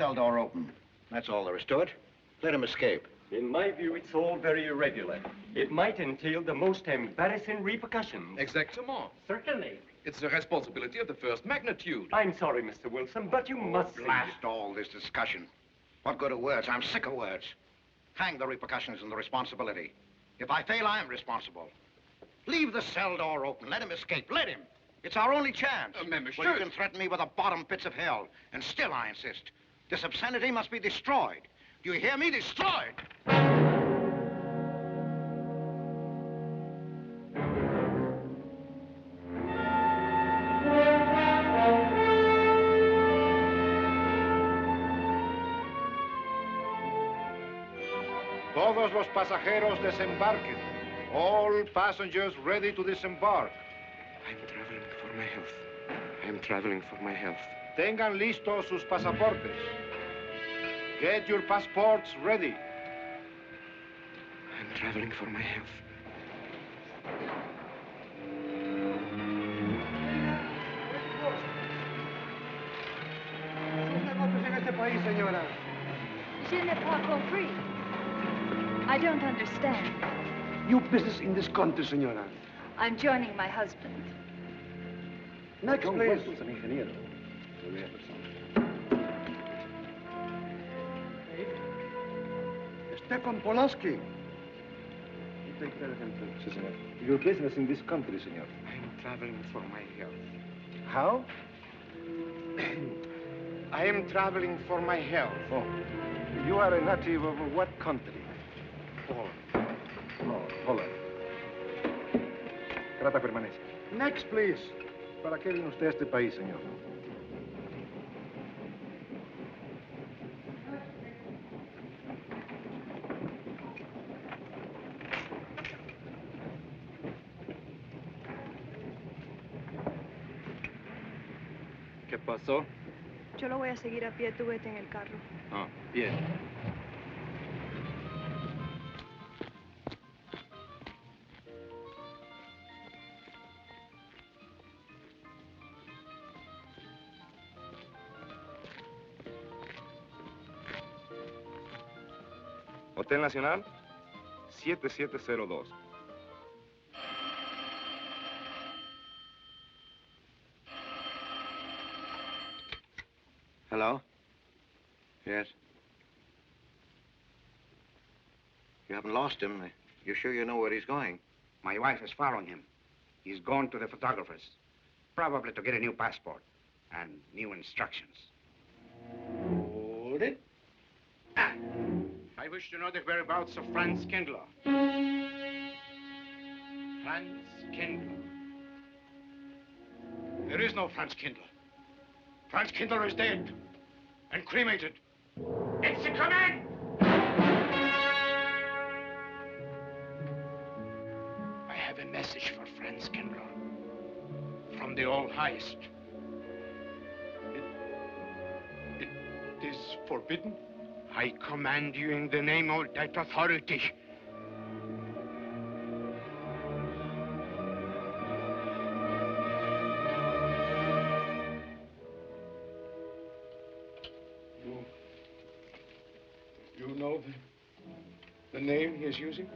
cell door open. That's all there is to it. Let him escape. In my view, it's all very irregular. It might entail the most embarrassing repercussions. Exactement. Certainly. It's a responsibility of the first magnitude. I'm sorry, Mr. Wilson, but you must blast all this discussion. What good are words? I'm sick of words. Hang the repercussions and the responsibility. If I fail, I am responsible. Leave the cell door open. Let him escape. Let him. It's our only chance. Monsieur. Well, you can threaten me with the bottom pits of hell, and still I insist. This obscenity must be destroyed. Do you hear me? Destroyed! Todos los pasajeros desembarquen. All passengers ready to disembark. I'm traveling for my health. I'm traveling for my health. Tengan listos sus pasaportes. Get your passports ready. I'm traveling for my health. Je n'ai pas compris. I don't understand. You business in this country, senora. I'm joining my husband. Next, please. Stefan Polaski. You take care of him, too, senor. Your business in this country, senor. I'm traveling for my health. How? I am traveling for my health. Oh. You are a native of what country? Poland. Oh, Holland. Trata permanece. Next, please. ¿Para qué vino usted a este país, señor? ¿Qué pasó? Yo lo voy a seguir a pie, tú vete en el carro. Ah, bien. Hotel Nacional, 7702. Hello? Yes? You haven't lost him. You're sure you know where he's going? My wife is following him. He's gone to the photographer's, probably to get a new passport and new instructions. Hold it. I wish to know the whereabouts of Franz Kindler. Franz Kindler. There is no Franz Kindler. Franz Kindler is dead and cremated. It's a command! I have a message for Franz Kindler from the All-Highest. It is forbidden. I command you in the name of that authority. You know the name he is using?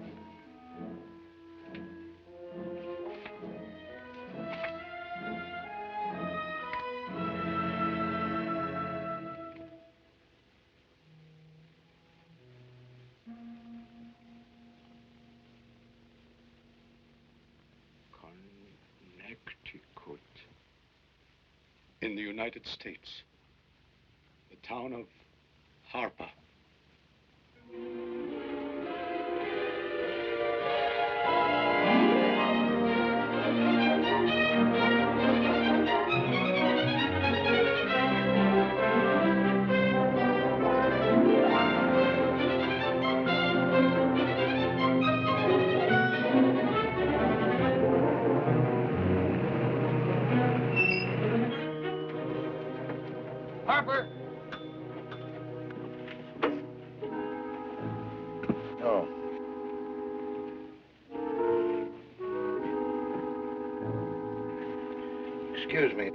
Connecticut. In the United States. The town of Harper. Harper! Oh. Excuse me.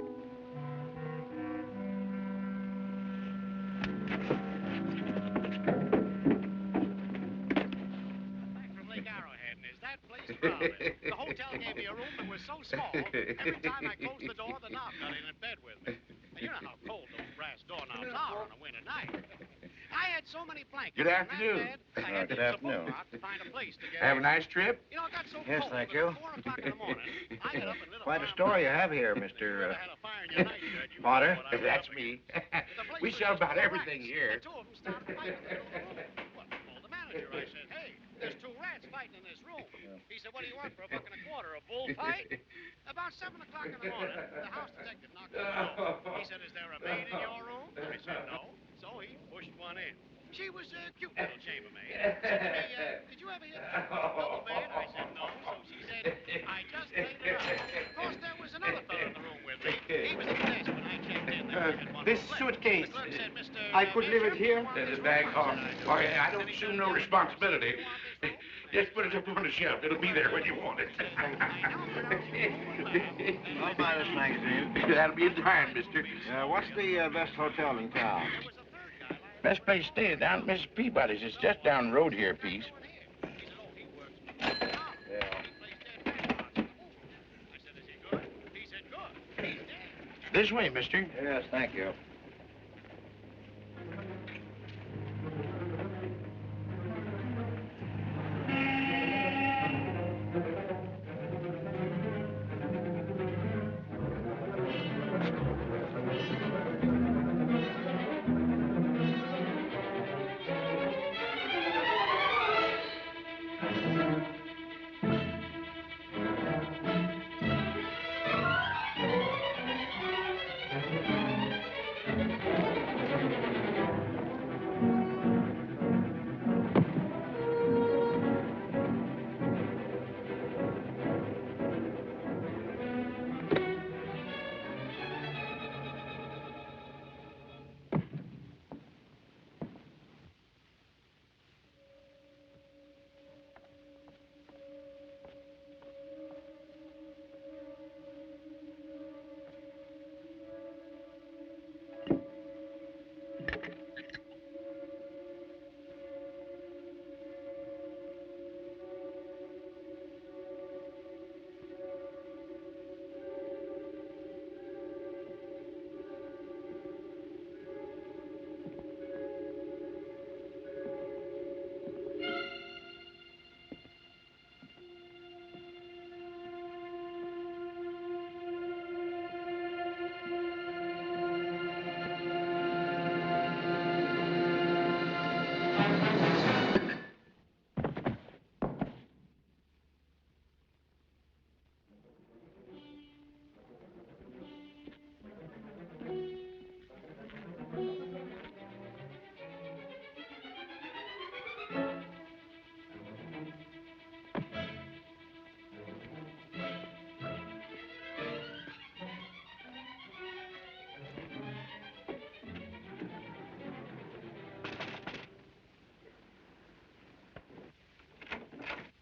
was so small, every time I closed the door, the knob got in bed with me. Now, you know how cold those brass doorknobs are on a winter night. I had so many blankets. Good afternoon. In that bed, I had Good to use a afternoon. boat rock to find a place to get Have a in. nice trip? You know, it got so Yes, cold thank that you. at 4 o'clock in the morning, I got up and lit a Quite a fire story you in have here, If you Mr. ever had a fire in your nightshed, you Potter. know what I was That's up me. against. The place We was sell just about full of everything rats, here. And two of them started fighting in the middle of the room. Well, I told the manager, I said, hey, there's 2 rats fighting in this room. He said, what do you want for $1.25? A bullfight? About 7 o'clock in the morning, the house detective knocked on the door. He said, is there a maid in your room? I said, no. So he pushed one in. She was a cute little chambermaid. Said to me, did you ever hear the double bed? I said, no. So she said, I just laid it out. Of course, there was another fellow in the room with me. He was at the desk when I checked in. There we had one This more flip. suitcase, The clerk said, Mr. I could leave it here? There's a bag off. Oh, yeah, I don't assume no responsibility. Just put it up on the shelf. It'll be there when you want it. I'll buy this magazine. That'll be in time, mister. What's the best hotel in town? Best place to stay down at Mrs. Peabody's. It's just down the road here a piece. This way, mister. Yes, thank you.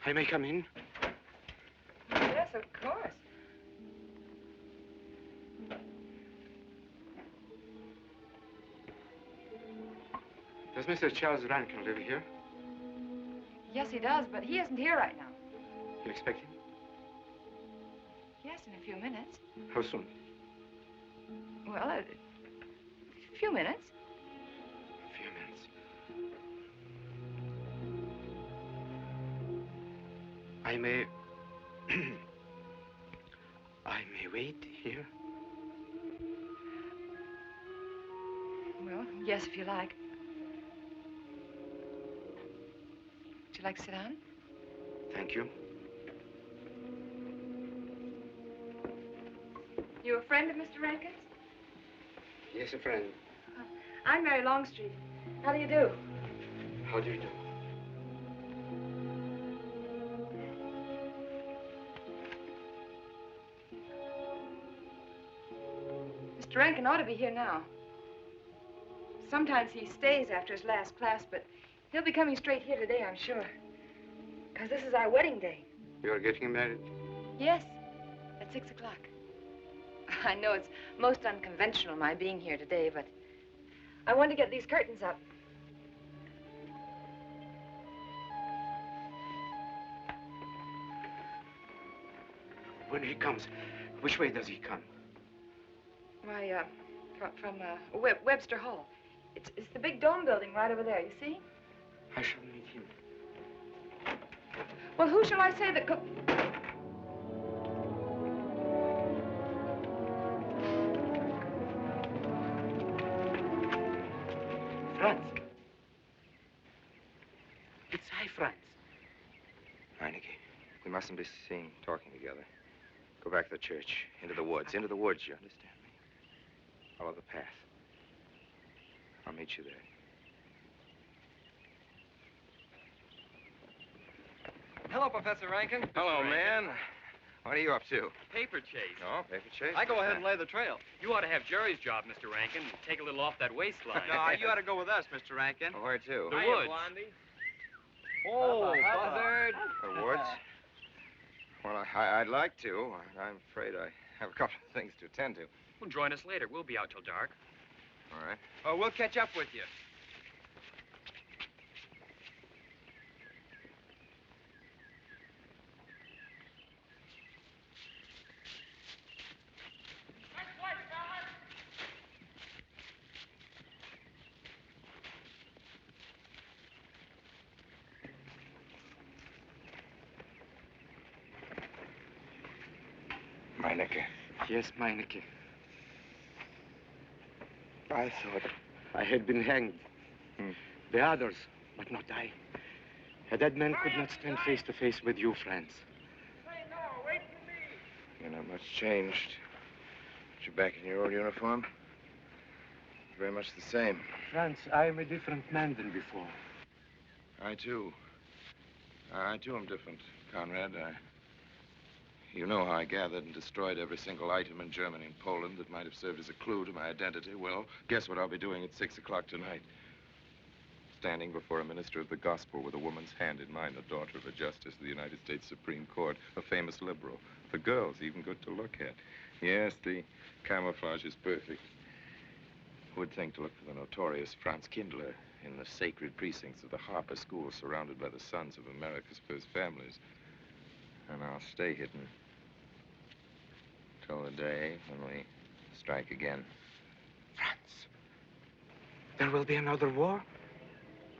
I may come in? Yes, of course. Does Mr. Charles Rankin live here? Yes, he does, but he isn't here right now. You expect him? Yes, in a few minutes. How soon? Well, a few minutes. A few minutes. I may... I may wait here? Well, yes, if you like. Would you like to sit down? Thank you. You a friend of Mr. Rankin's? Yes, a friend. I'm Mary Longstreet. How do you do? How do you do? Mr. Rankin ought to be here now. Sometimes he stays after his last class, but he'll be coming straight here today, I'm sure. Because this is our wedding day. You're getting married? Yes, at 6 o'clock. I know it's most unconventional, my being here today, but I want to get these curtains up. when he comes, which way does he come? Why, from Webster Hall. It's the big dome building right over there, you see? I shall meet him. Well, who shall I say that go... Franz. It's I, Franz. Meineke, we mustn't be seen talking together. Go back to the church, into the woods, you understand me? Follow the path. I'll meet you there. Hello, Professor Rankin. Hello, man. What are you up to? Paper chase. No, paper chase? I go ahead and lay the trail. You ought to have Jerry's job, Mr. Rankin. Take a little off that waistline. No, you ought to go with us, Mr. Rankin. Well, where to? The woods. Oh, buzzard. The woods? Well, I'd like to. I'm afraid I have a couple of things to attend to. Well, join us later. We'll be out till dark. All right. Oh, we'll catch up with you. Meineke. Yes, Meineke. I thought I had been hanged. The others, but not I. A dead man could not stand face to face with you, Franz. You're not much changed. But you're back in your old uniform. Very much the same. Franz, I am a different man than before. I, too. I, too, am different, Conrad. You know how I gathered and destroyed every single item in Germany and Poland that might have served as a clue to my identity. Well, guess what I'll be doing at 6 o'clock tonight? Standing before a minister of the gospel with a woman's hand in mine, the daughter of a justice of the United States Supreme Court, a famous liberal. The girl's even good to look at. Yes, the camouflage is perfect. Who would think to look for the notorious Franz Kindler in the sacred precincts of the Harper School, surrounded by the sons of America's first families? And I'll stay hidden till the day when we strike again. Franz, there will be another war?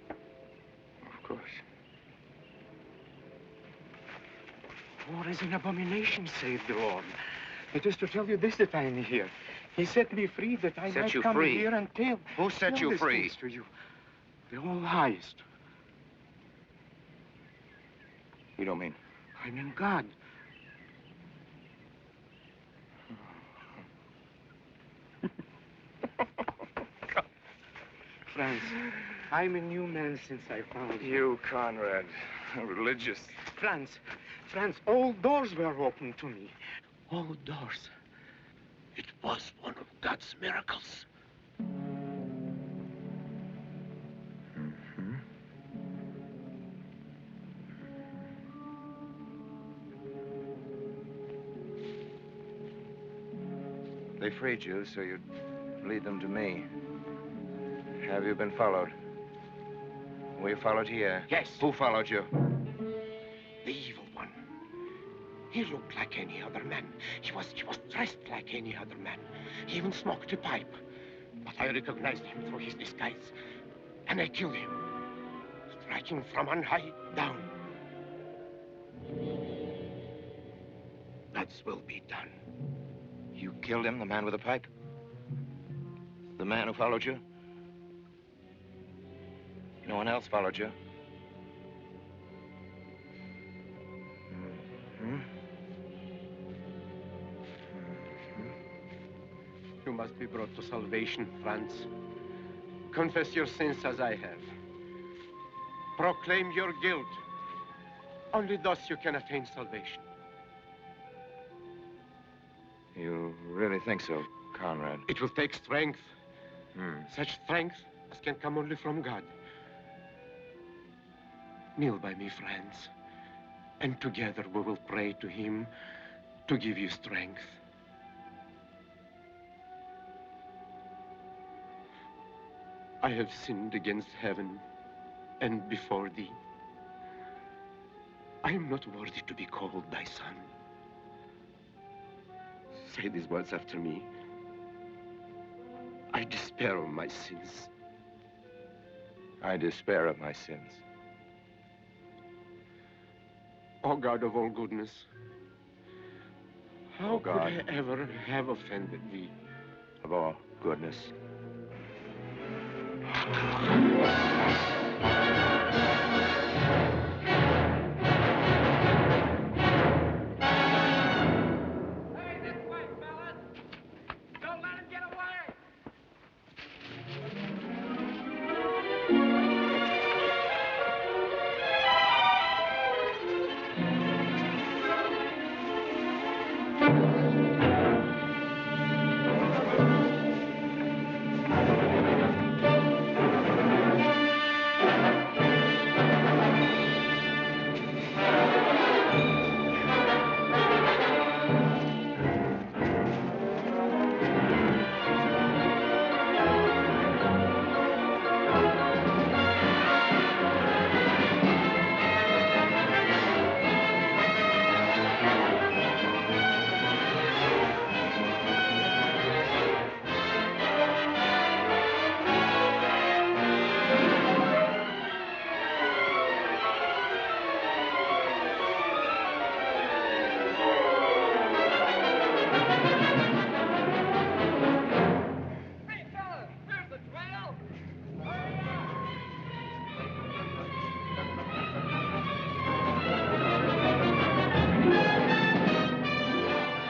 Of course. War is an abomination, save the Lord. It is to tell you this that I am here. He set me free that I might come here and tell. Who set you free? Things to you. The all highest. You don't mean? I mean God. Franz, I'm a new man since I found you. You, Conrad, religious. Franz, all doors were open to me. All doors. It was one of God's miracles. They freed you so you'd lead them to me. Have you been followed? Were you followed here? Yes. Who followed you? The evil one. He looked like any other man. He was dressed like any other man. He even smoked a pipe. But I recognized him through his disguise. And I killed him. Striking from on high down. God's will be done. You killed him, the man with the pipe? The man who followed you? No one else followed you? You must be brought to salvation, Franz. Confess your sins as I have. Proclaim your guilt. Only thus you can attain salvation. You really think so, Conrad? It will take strength. Such strength as can come only from God. Kneel by me, Franz, and together we will pray to him to give you strength. I have sinned against heaven and before thee. I am not worthy to be called thy son. say these words after me. I despair of my sins. I despair of my sins. O God of all goodness, how O God. could I ever have offended thee? Of all goodness.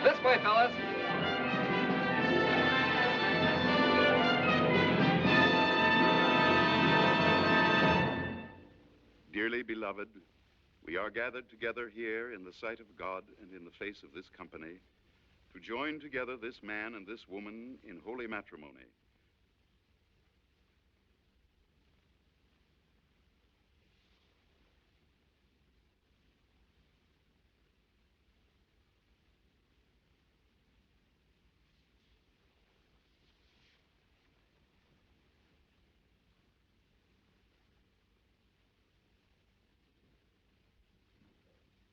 This way, fellas. Dearly beloved, we are gathered together here in the sight of God and in the face of this company to join together this man and this woman in holy matrimony.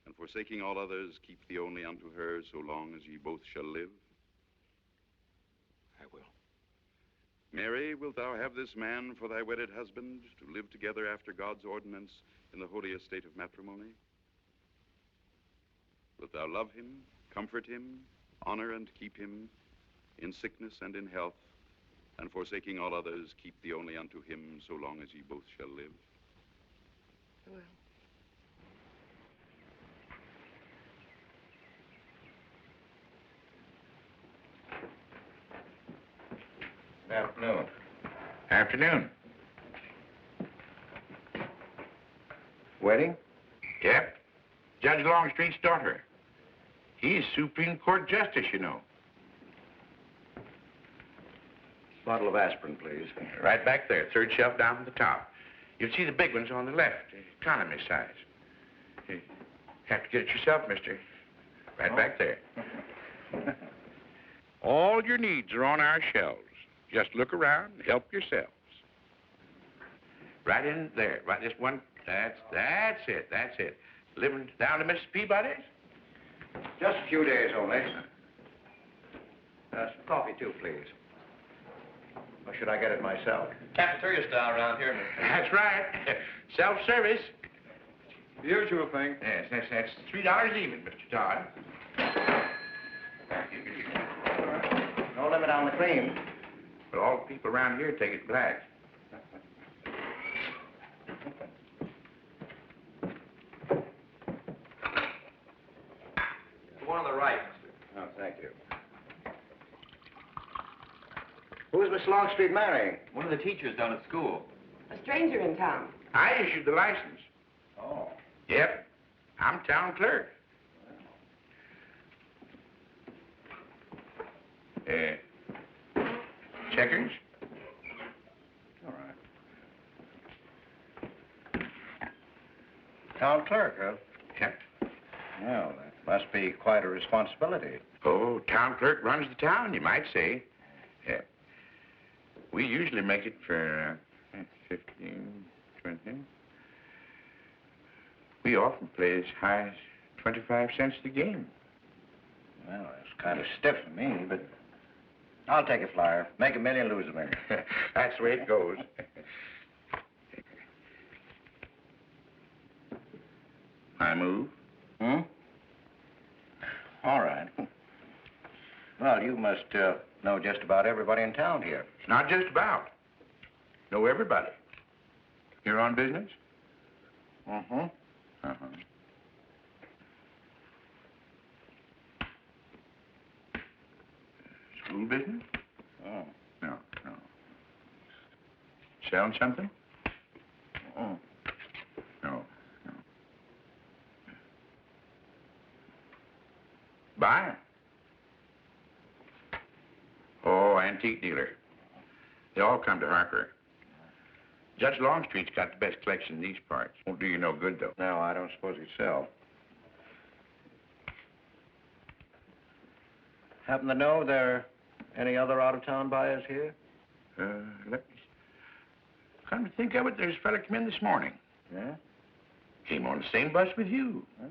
And forsaking all others, keep thee only unto her so long as ye both shall live. I will. Mary, wilt thou have this man for thy wedded husband, to live together after God's ordinance in the holy estate of matrimony? Wilt thou love him, comfort him, honor and keep him in sickness and in health, and forsaking all others, keep thee only unto him so long as ye both shall live? I will. Good afternoon. Afternoon. Wedding? Yep. Judge Longstreet's daughter. He's Supreme Court Justice, you know. Bottle of aspirin, please. Right back there, third shelf down from the top. You'll see the big ones on the left, economy size. You have to get it yourself, mister. Right back there. All your needs are on our shelves. Just look around and help yourselves. Right in there, right this one. That's it. Living down to Mrs. Peabody's? Just a few days only. Some coffee, too, please. Or should I get it myself? Cafeteria style around here, mister. That's right. Self-service. The usual thing. Yes, that's $3 even, Mr. Todd. No limit on the cream. But all the people around here take it black. The one on the right, mister. Oh, thank you. Who's Miss Longstreet marrying? One of the teachers down at school. A stranger in town. I issued the license. Oh. Yep. I'm town clerk. Checkers? All right. Town clerk, huh? Yep. Well, that must be quite a responsibility. Oh, town clerk runs the town, you might say. Yeah. We usually make it for 15, 20. We often play as high as 25 cents the game. Well, it's kind of stiff for me, but I'll take a flyer. Make $1 million, lose $1 million. That's the way it goes. I move. Hmm? All right. Well, you must know just about everybody in town here. Not just about. Know everybody. You're on business? Mm-hmm. Uh-huh. School business? Oh. No. Selling something? Mm. No. Buying? Oh, antique dealer. They all come to Harker. Judge Longstreet's got the best collection in these parts. Won't do you no good, though. No, I don't suppose he'd sell. Happen to know there are any other out-of-town buyers here? Let me... Come to think of it, there's a fella come in this morning. Yeah? Came on the same bus with you. Oh.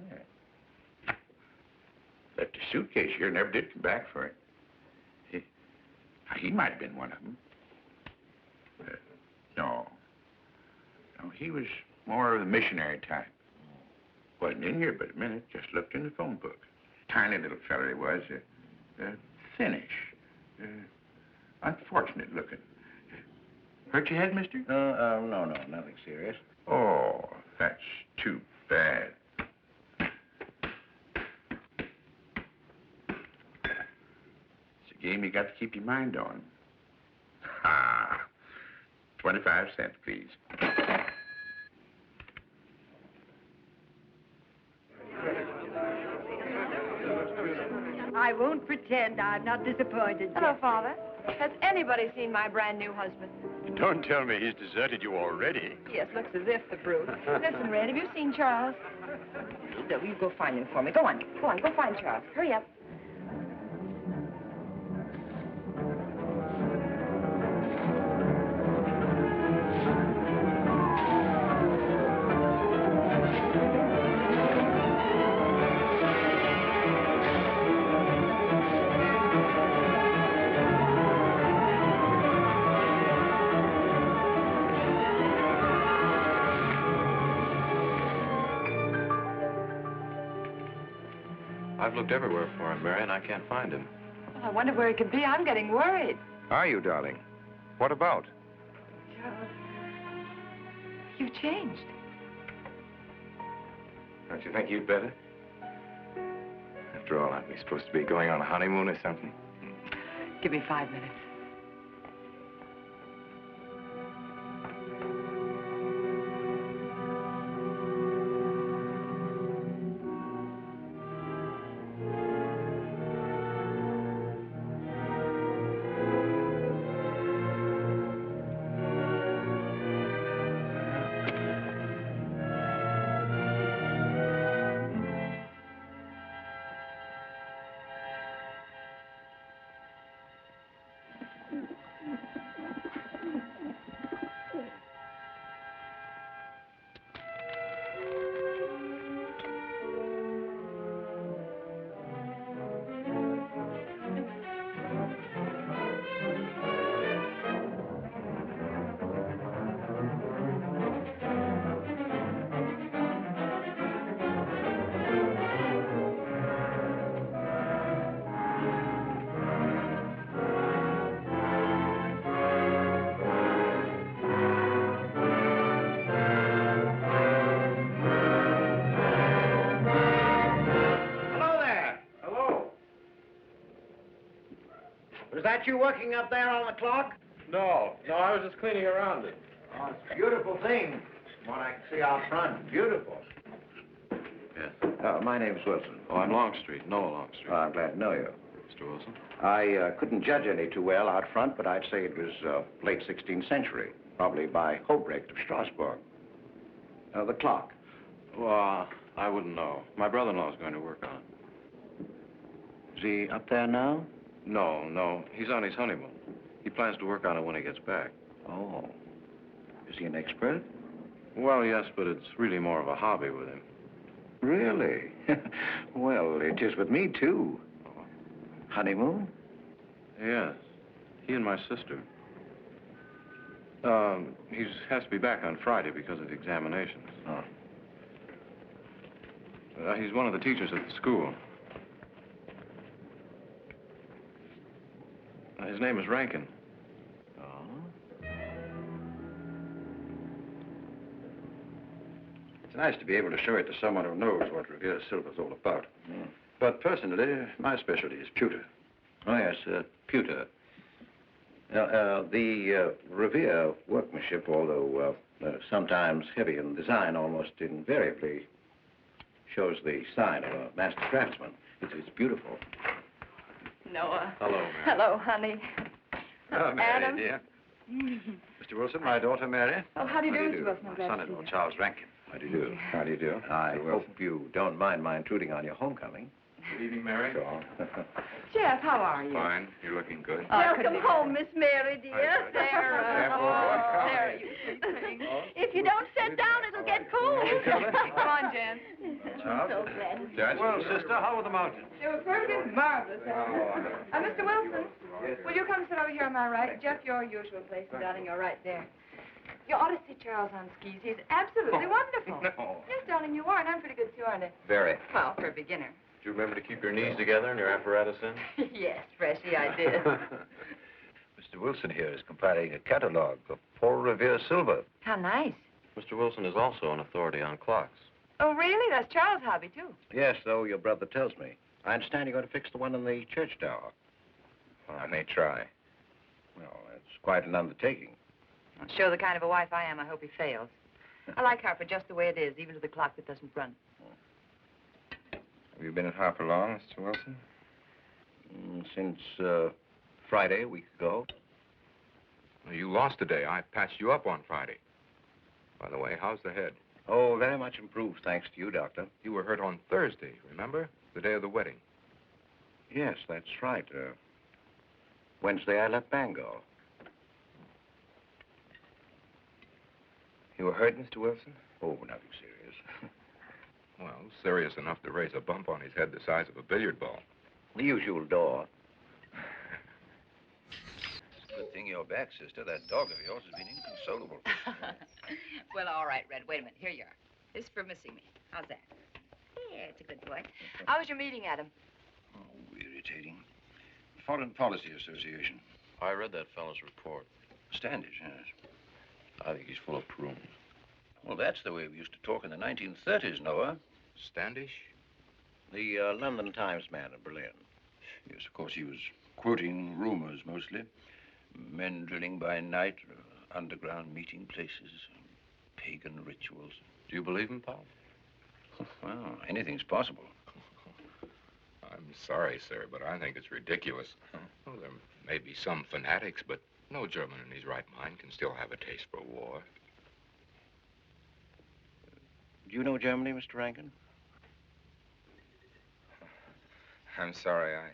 Left his suitcase here, never did come back for it. He might have been one of them. No, he was more of the missionary type. Wasn't in here but a minute, just looked in the phone book. Tiny little fella he was, thinnish, unfortunate looking. Hurt your head, mister? No, nothing serious. Oh, that's too bad. It's a game you got to keep your mind on. Ah, 25 cents, please. I won't pretend I'm not disappointed. Hello, Father. Has anybody seen my brand new husband? Don't tell me he's deserted you already. Yes, looks as if, the brute. Listen, Red, have you seen Charles? No, you go find him for me. Go on, go find Charles. Hurry up. I've looked everywhere for him, Mary, and I can't find him. Well, I wonder where he could be. I'm getting worried. Are you, darling? What about? Charles, you've changed. Don't you think you'd better? After all, aren't we supposed to be going on a honeymoon or something? Give me 5 minutes. Is that you working up there on the clock? No, I was just cleaning around it. Oh, it's a beautiful thing. One I can see out front. Beautiful. Yes. My name's Wilson. Oh, I'm Longstreet, Noah Longstreet. Oh, I'm glad to know you. Mr. Wilson? I couldn't judge any too well out front, but I'd say it was late 16th century, probably by Hobrecht of Strasbourg. The clock. Well, I wouldn't know. My brother-in-law's going to work on it. Is he up there now? No. He's on his honeymoon. He plans to work on it when he gets back. Oh. Is he an expert? Well, yes, but it's really more of a hobby with him. Really? Well, it is with me, too. Oh, Honeymoon? Yes. He and my sister. He has to be back on Friday because of the examinations. Oh. He's one of the teachers at the school. His name is Rankin. Oh? It's nice to be able to show it to someone who knows what Revere Silver's all about. Mm. But personally, my specialty is pewter. Oh, yes, pewter. The Revere workmanship, although sometimes heavy in design, almost invariably shows the sign of a master craftsman. It's beautiful. Noah. Hello, Mary. Hello, honey. Oh, Mary, Adam. dear. Mr. Wilson, my daughter, Mary. Oh, how do you do, Mr. Wilson? I'm My glad to see son-in-law, you. Charles Rankin. How do you do? How do you do? I Mr. hope Wilson. you don't mind my intruding on your homecoming. Good evening, Mary. Sure. Jeff, how are you? Fine. You're looking good. Welcome home, Miss Mary, dear. There, you sweet thing. If you don't sit down, it'll get cold. Come on, Jan. Charles. So glad. Judge. Well, sister, how were the mountains? They were perfect, marvelous. Mr. Wilson, will you come sit over here on my right? Jeff, your usual place, and darling, you're right there. You ought to see Charles on skis. He's absolutely wonderful. No. Yes, darling, you are, and I'm pretty good too, aren't I? Very. Well, for a beginner. Do you remember to keep your knees together and your apparatus in? Yes, Freshy, I did. Mr. Wilson here is compiling a catalog of Paul Revere silver. How nice. Mr. Wilson is also an authority on clocks. Oh, really? That's Charles' hobby, too. Yes, so your brother tells me. I understand you're going to fix the one in the church tower. I may try. Well, that's quite an undertaking. I'll show the kind of a wife I am. I hope he fails. I like her for just the way it is, even to the clock that doesn't run. Have you been at Harper long, Mr. Wilson? Since Friday, a week ago. Well, you lost today. I patched you up on Friday. By the way, how's the head? Oh, very much improved, thanks to you, Doctor. You were hurt on Thursday, remember? The day of the wedding. Yes, that's right. Wednesday, I left Bangor. You were hurt, Mr. Wilson? Oh, nothing serious. Well, serious enough to raise a bump on his head the size of a billiard ball. The usual door. Good thing you're back, sister. That dog of yours has been inconsolable. Well, all right, Red. Wait a minute. Here you are. This is for missing me. How's that? Yeah, it's a good boy. How was your meeting, Adam? Oh, irritating. Foreign Policy Association. I read that fellow's report. Standish, yes. I think he's full of prunes. Well, that's the way we used to talk in the 1930s, Noah. Standish? The London Times man in Berlin. Yes, of course, he was quoting rumors mostly. Men drilling by night, underground meeting places, pagan rituals. Do you believe him, Pop? Well, anything's possible. I'm sorry, sir, but I think it's ridiculous. Well, there may be some fanatics, but no German in his right mind can still have a taste for war. Do you know Germany, Mr. Rankin? I'm sorry, I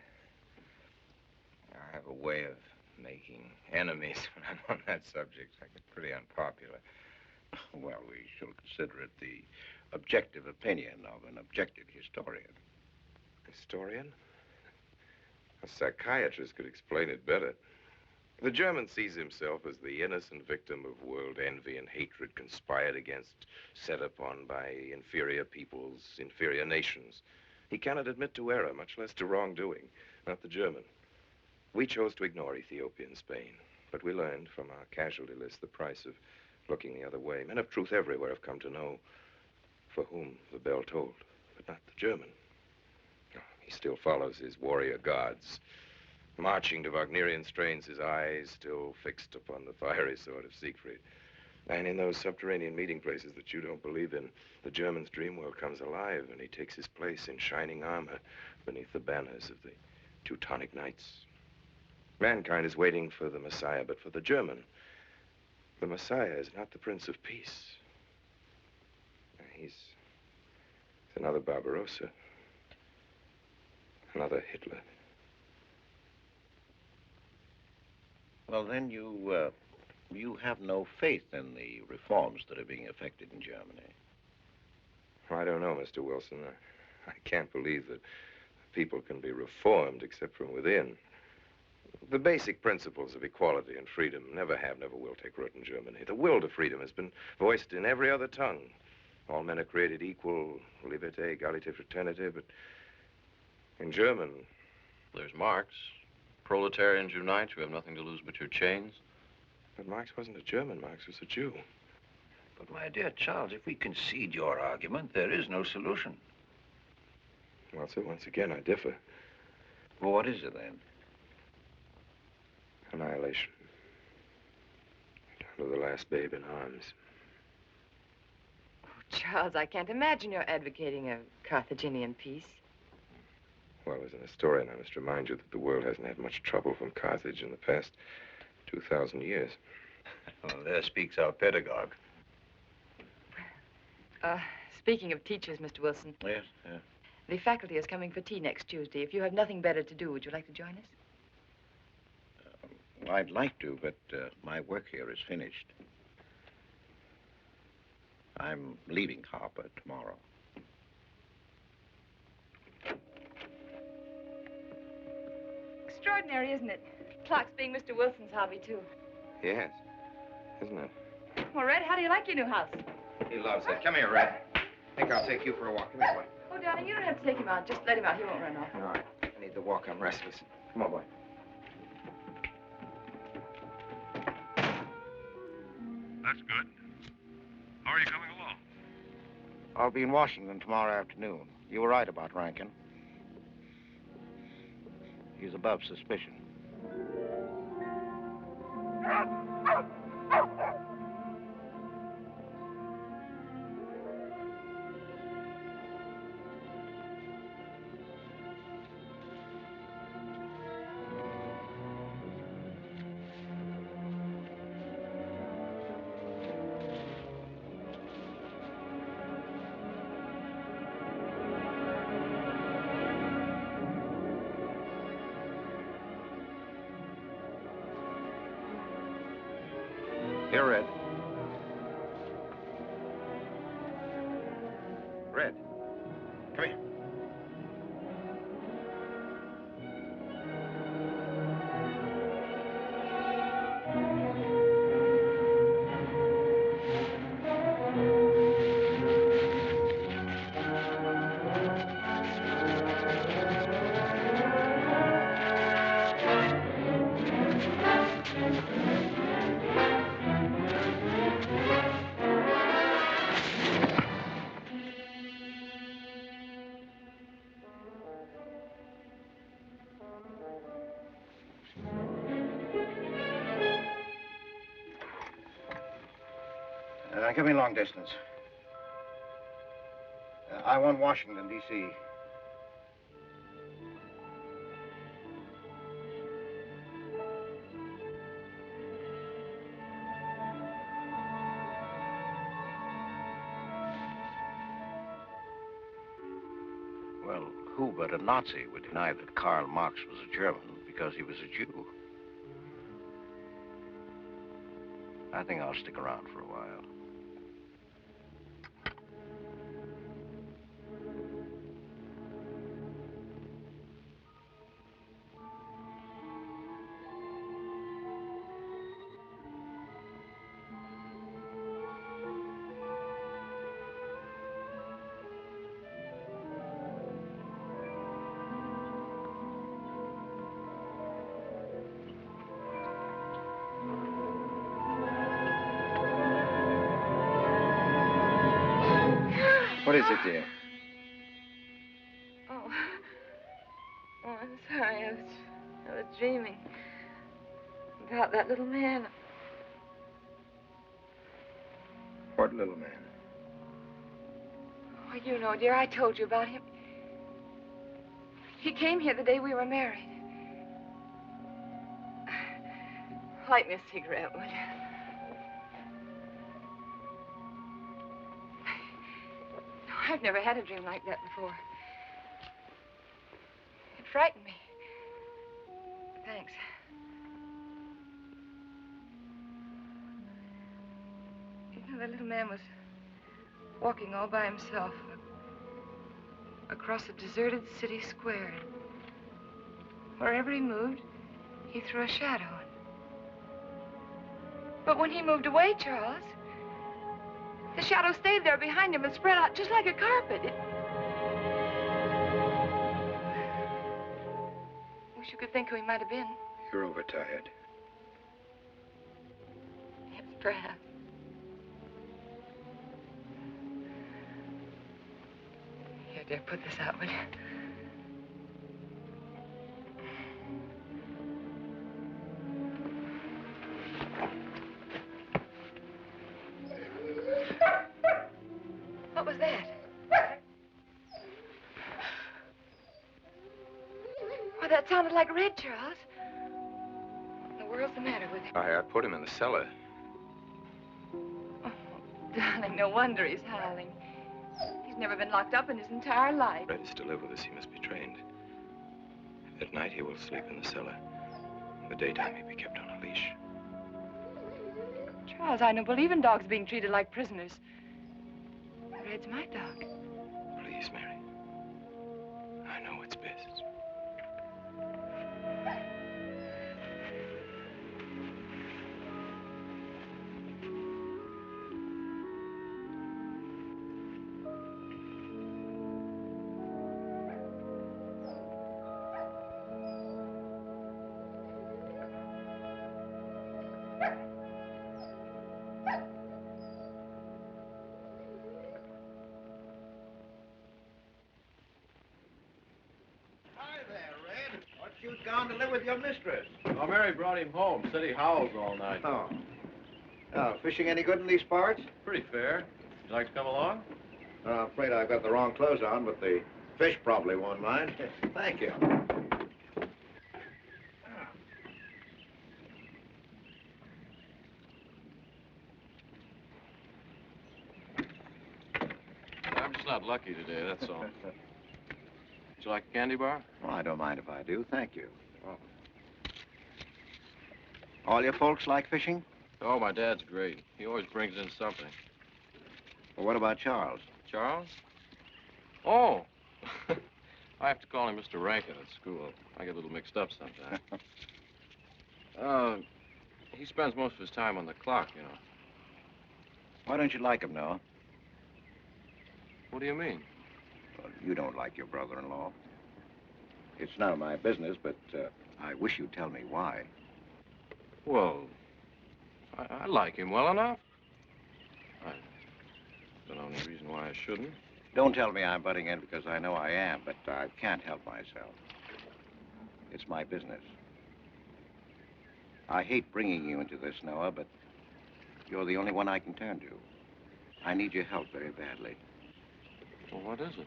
have a way of making enemies when I'm on that subject. I get pretty unpopular. Well, we shall consider it the objective opinion of an objective historian. Historian? A psychiatrist could explain it better. The German sees himself as the innocent victim of world envy and hatred conspired against, set upon by inferior peoples, inferior nations. He cannot admit to error, much less to wrongdoing. Not the German. We chose to ignore Ethiopia and Spain, but we learned from our casualty list the price of looking the other way. Men of truth everywhere have come to know for whom the bell tolled, but not the German. He still follows his warrior gods. Marching to Wagnerian strains, his eyes still fixed upon the fiery sword of Siegfried. And in those subterranean meeting places that you don't believe in, the German's dream world comes alive, and he takes his place in shining armor beneath the banners of the Teutonic Knights. Mankind is waiting for the Messiah, but for the German, the Messiah is not the Prince of Peace. He's another Barbarossa, another Hitler. Well, then you have no faith in the reforms that are being effected in Germany. I don't know, Mr. Wilson. I can't believe that people can be reformed except from within. The basic principles of equality and freedom never have, never will take root in Germany. The will to freedom has been voiced in every other tongue. All men are created equal, liberté, égalité, fraternité, but in German... There's Marx. Proletarians unite, you have nothing to lose but your chains. But Marx wasn't a German, Marx was a Jew. But, my dear Charles, if we concede your argument, there is no solution. Well, sir, once again, I differ. Well, what is it, then? Annihilation. Down to the last babe in arms. Oh, Charles, I can't imagine you're advocating a Carthaginian peace. Well, as an historian, I must remind you that the world hasn't had much trouble from Carthage in the past 2,000 years. Well, there speaks our pedagogue. Speaking of teachers, Mr. Wilson. Yes, yes. The faculty is coming for tea next Tuesday. If you have nothing better to do, would you like to join us? Well, I'd like to, but my work here is finished. I'm leaving Harper tomorrow. Extraordinary, isn't it? Clocks being Mr. Wilson's hobby, too. Yes, isn't it? Well, Red, how do you like your new house? He loves it. Come here, Red. I think I'll take you for a walk. Come here, boy. Oh, darling, you don't have to take him out. Just let him out. He won't run off. All right. I need the walk. I'm restless. Come on, boy. That's good. How are you coming along? I'll be in Washington tomorrow afternoon. You were right about Rankin. He's above suspicion. Here, Red. Red, come here. Give me long distance. I want Washington, D.C. Well, who but a Nazi would deny that Karl Marx was a German because he was a Jew? I think I'll stick around for a while. What is it, dear? Oh, I'm sorry. I was dreaming about that little man. What little man? Oh, you know, dear, I told you about him. He came here the day we were married. Light me a cigarette, will you? No, I've never had a dream like that before. It frightened me. Thanks. You know, the little man was walking all by himself. across a deserted city square. Wherever he moved, he threw a shadow. But when he moved away, Charles, the shadow stayed there behind him and spread out just like a carpet. Wish you could think who he might have been. You're overtired. Yes, perhaps. Here, dear, put this out, will you? What was that? Why, that sounded like Red, Charles. What in the world's the matter with him? I put him in the cellar. Oh, darling, no wonder he's howling. He's never been locked up in his entire life. Red is to live with us. He must be trained. At night, he will sleep in the cellar. In the daytime, he'll be kept on a leash. Charles, I don't believe in dogs being treated like prisoners. Red's my dog. Please, Mary. I know it's best. You'd gone to live with your mistress. Oh, Mary brought him home. Said he howls all night. Oh. Oh, fishing any good in these parts? Pretty fair. Would you like to come along? I'm afraid I've got the wrong clothes on, but the fish probably won't mind. Thank you. I'm just not lucky today, that's all. Would you like a candy bar? Oh, I don't mind if I do. Thank you. Oh. All your folks like fishing? Oh, my dad's great. He always brings in something. Well, what about Charles? Charles? Oh. I have to call him Mr. Rankin at school. I get a little mixed up sometimes. He spends most of his time on the clock, you know. Why don't you like him, Noah? What do you mean? Well, you don't like your brother-in-law. It's none of my business, but I wish you'd tell me why. Well, I like him well enough. I don't know any reason why I shouldn't. Don't tell me I'm butting in because I know I am, but I can't help myself. It's my business. I hate bringing you into this, Noah, but you're the only one I can turn to. I need your help very badly. Well, what is it?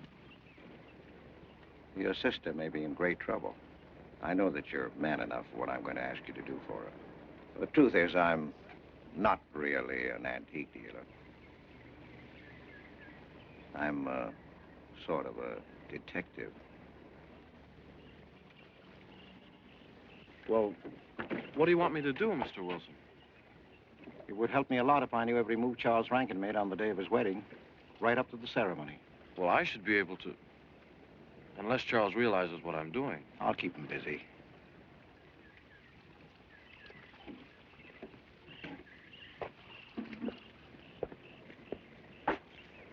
Your sister may be in great trouble. I know that you're man enough for what I'm going to ask you to do for her. The truth is, I'm not really an antique dealer. I'm sort of a detective. Well, what do you want me to do, Mr. Wilson? It would help me a lot if I knew every move Charles Rankin made on the day of his wedding, right up to the ceremony. Well, I should be able to, unless Charles realizes what I'm doing. I'll keep him busy.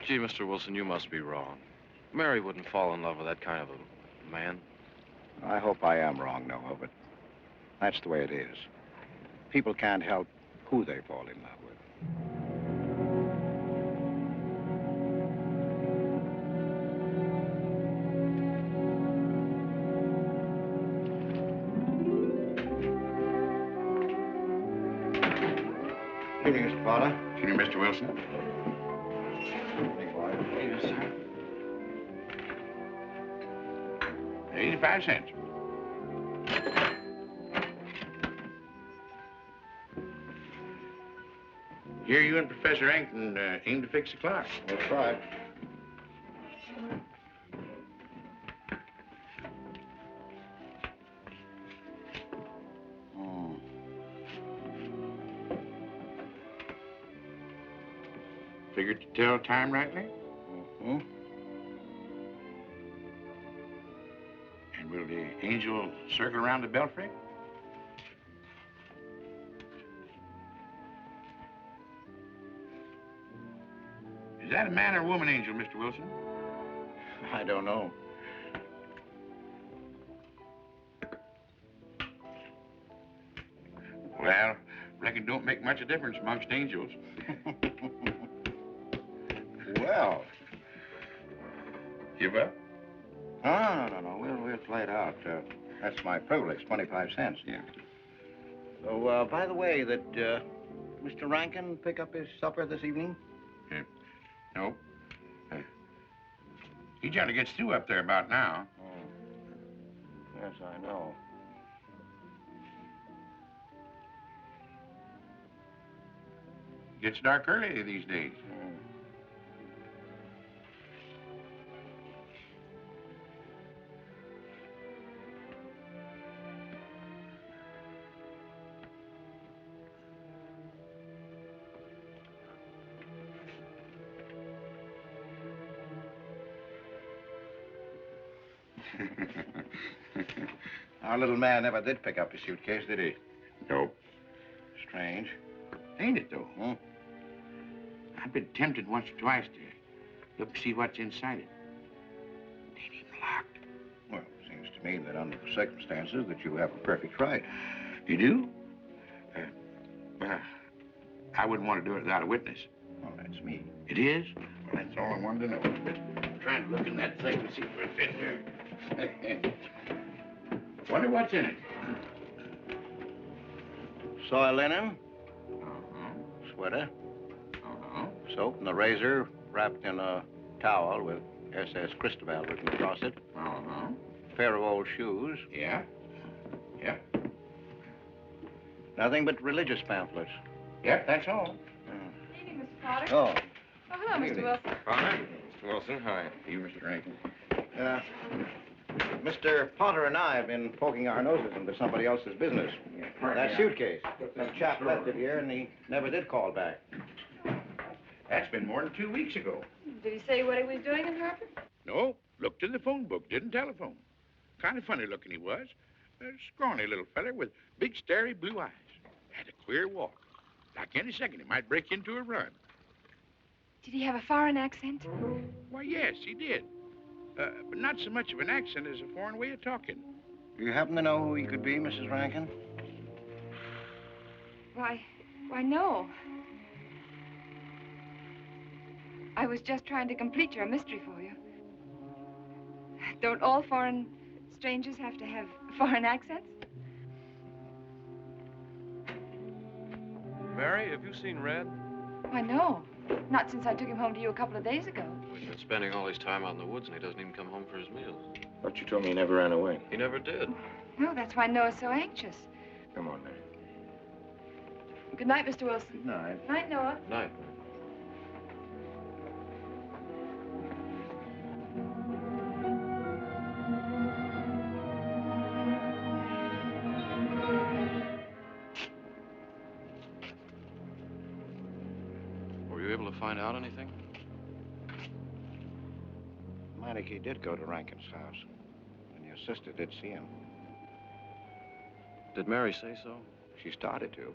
Gee, Mr. Wilson, you must be wrong. Mary wouldn't fall in love with that kind of a man. I hope I am wrong, Noah, but that's the way it is. People can't help who they fall in love with. Evening, Mr. Fowler. Evening, Mr. Wilson. Evening, boy. Yes, sir. 85 cents. Here you and Professor Rankin aim to fix the clock. We'll try. Figured to tell time rightly? Mm-hmm. Angel circle around the belfry? Is that a man or woman angel, Mr. Wilson? I don't know. Well, reckon it don't make much of difference amongst angels. Well. Give up? No. We'll play it out. That's my privilege, 25 cents. Yeah. So, by the way, did Mr. Rankin pick up his supper this evening? No. He generally gets through up there about now. Oh. Yes, I know. Gets dark early these days. Our little man never did pick up his suitcase, did he? Nope. Strange. Ain't it, though? I've been tempted once or twice to look to see what's inside it. It ain't even locked. Well, it seems to me that under the circumstances that you have a perfect right. You do? Well, I wouldn't want to do it without a witness. Oh, that's me. It is? Well, that's all I wanted to know. I'm trying to look in that thing to see what's in here. Wonder what's in it. Soil linen. Sweater. Soap and a razor wrapped in a towel with SS Cristobal written across it. Pair of old shoes. Yeah. Nothing but religious pamphlets. Yep, that's all. Evening, Mr. Potter. Oh. Oh, hello, Mr. Wilson. Potter? Mr. Wilson, hi. You, Mr. Rankin. Mr. Potter and I have been poking our noses into somebody else's business. That suitcase. Some chap left it here, and he never did call back. That's been more than 2 weeks ago. Did he say what he was doing in Hartford? No, looked in the phone book, didn't telephone. Kind of funny looking he was. A scrawny little feller with big, starry blue eyes. Had a queer walk. Like any second, he might break into a run. Did he have a foreign accent? Why, yes, he did. But not so much of an accent as a foreign way of talking. Do you happen to know who he could be, Mrs. Rankin? Why, no. I was just trying to complete your mystery for you. Don't all foreign strangers have to have foreign accents? Mary, have you seen Red? Why, no. Not since I took him home to you a couple of days ago. He's been spending all his time out in the woods, and he doesn't even come home for his meals. But you told me he never ran away. He never did. No, that's why Noah's so anxious. Come on, Mary. Good night, Mr. Wilson. Good night. Night, Noah. Night. Were you able to find out anything? Meineke did go to Rankin's house, and your sister did see him. Did Mary say so? She started to.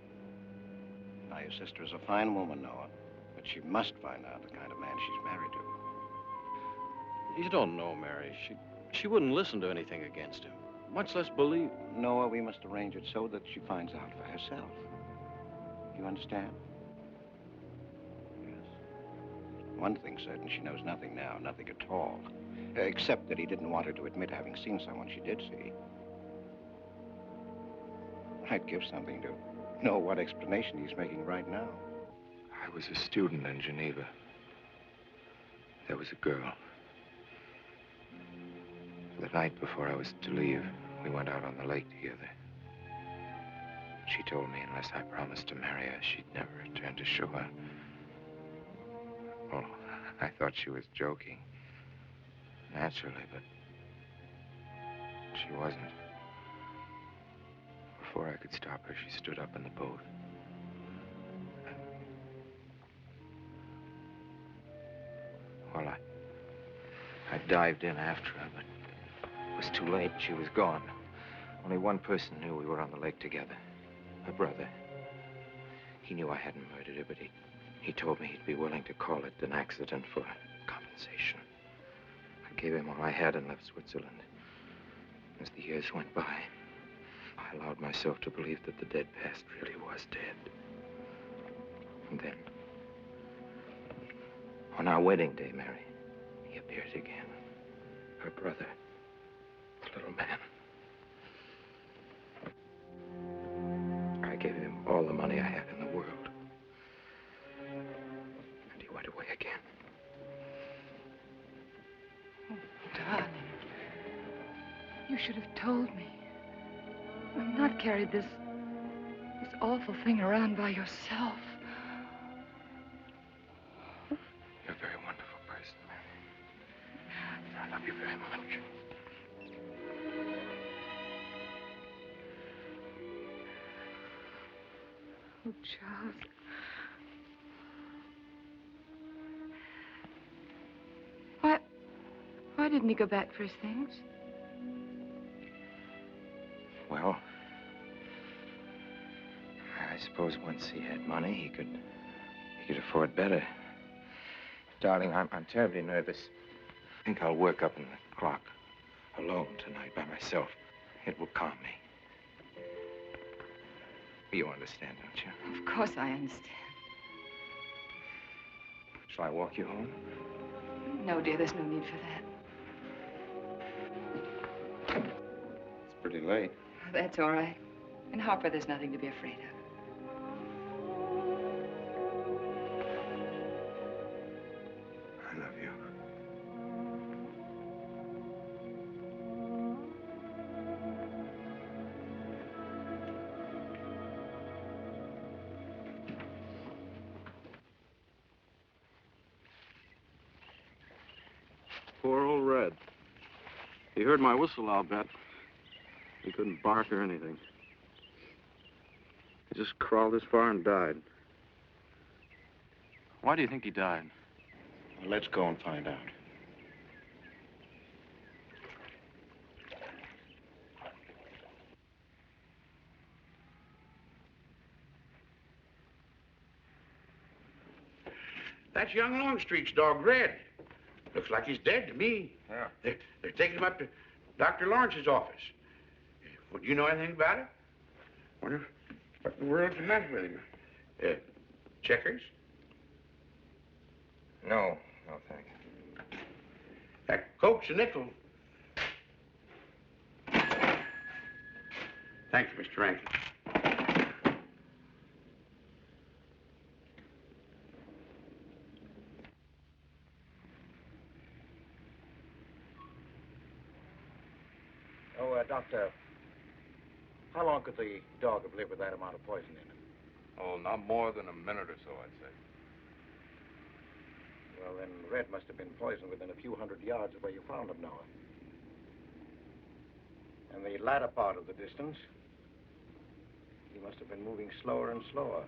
Now, your sister is a fine woman, Noah, but she must find out the kind of man she's married to. You don't know, Mary. She wouldn't listen to anything against him, much less believe. Noah, we must arrange it so that she finds out for herself. You understand? Yes. One thing's certain, she knows nothing now, nothing at all. Except that he didn't want her to admit having seen someone she did see. I'd give something to know what explanation he's making right now. I was a student in Geneva. There was a girl. The night before I was to leave, we went out on the lake together. She told me unless I promised to marry her, she'd never return to shore. Oh, I thought she was joking. Naturally, but she wasn't. Before I could stop her, she stood up in the boat. Well, I dived in after her, but it was too late. She was gone. Only one person knew we were on the lake together. Her brother. He knew I hadn't murdered her, but he told me he'd be willing to call it an accident for compensation. I gave him all I had and left Switzerland. As the years went by, I allowed myself to believe that the dead past really was dead. And then, on our wedding day, Mary, he appeared again. Her brother, the little man. I gave him all the money I had in the world. And he went away again. Oh, darling. You should have told me. And not carried this awful thing around by yourself. You're a very wonderful person, Mary. I love you very much. Oh, Charles. Why didn't he go back for his things? Well, I suppose once he had money, he could afford better. Darling, I'm terribly nervous. I think I'll work up in the clock alone tonight by myself. It will calm me. You understand, don't you? Of course I understand. Shall I walk you home? No, dear, there's no need for that. It's pretty late. That's all right. In Harper, there's nothing to be afraid of. I love you. Poor old Red. He heard my whistle, I'll bet. He couldn't bark or anything. He just crawled this far and died. Why do you think he died? Well, let's go and find out. That's young Longstreet's dog, Red. Looks like he's dead to me. Yeah. They're taking him up to Dr. Lawrence's office. Would you know anything about it? Wonder what in the world's the matter with him? Checkers? No, thank you. That Coke's a nickel. Thank you, Mr. Rankin. Oh, Doctor, how long could the dog have lived with that amount of poison in him? Oh, not more than a minute or so, I'd say. Well, then Red must have been poisoned within a few hundred yards of where you found him, Noah. And the latter part of the distance, he must have been moving slower and slower.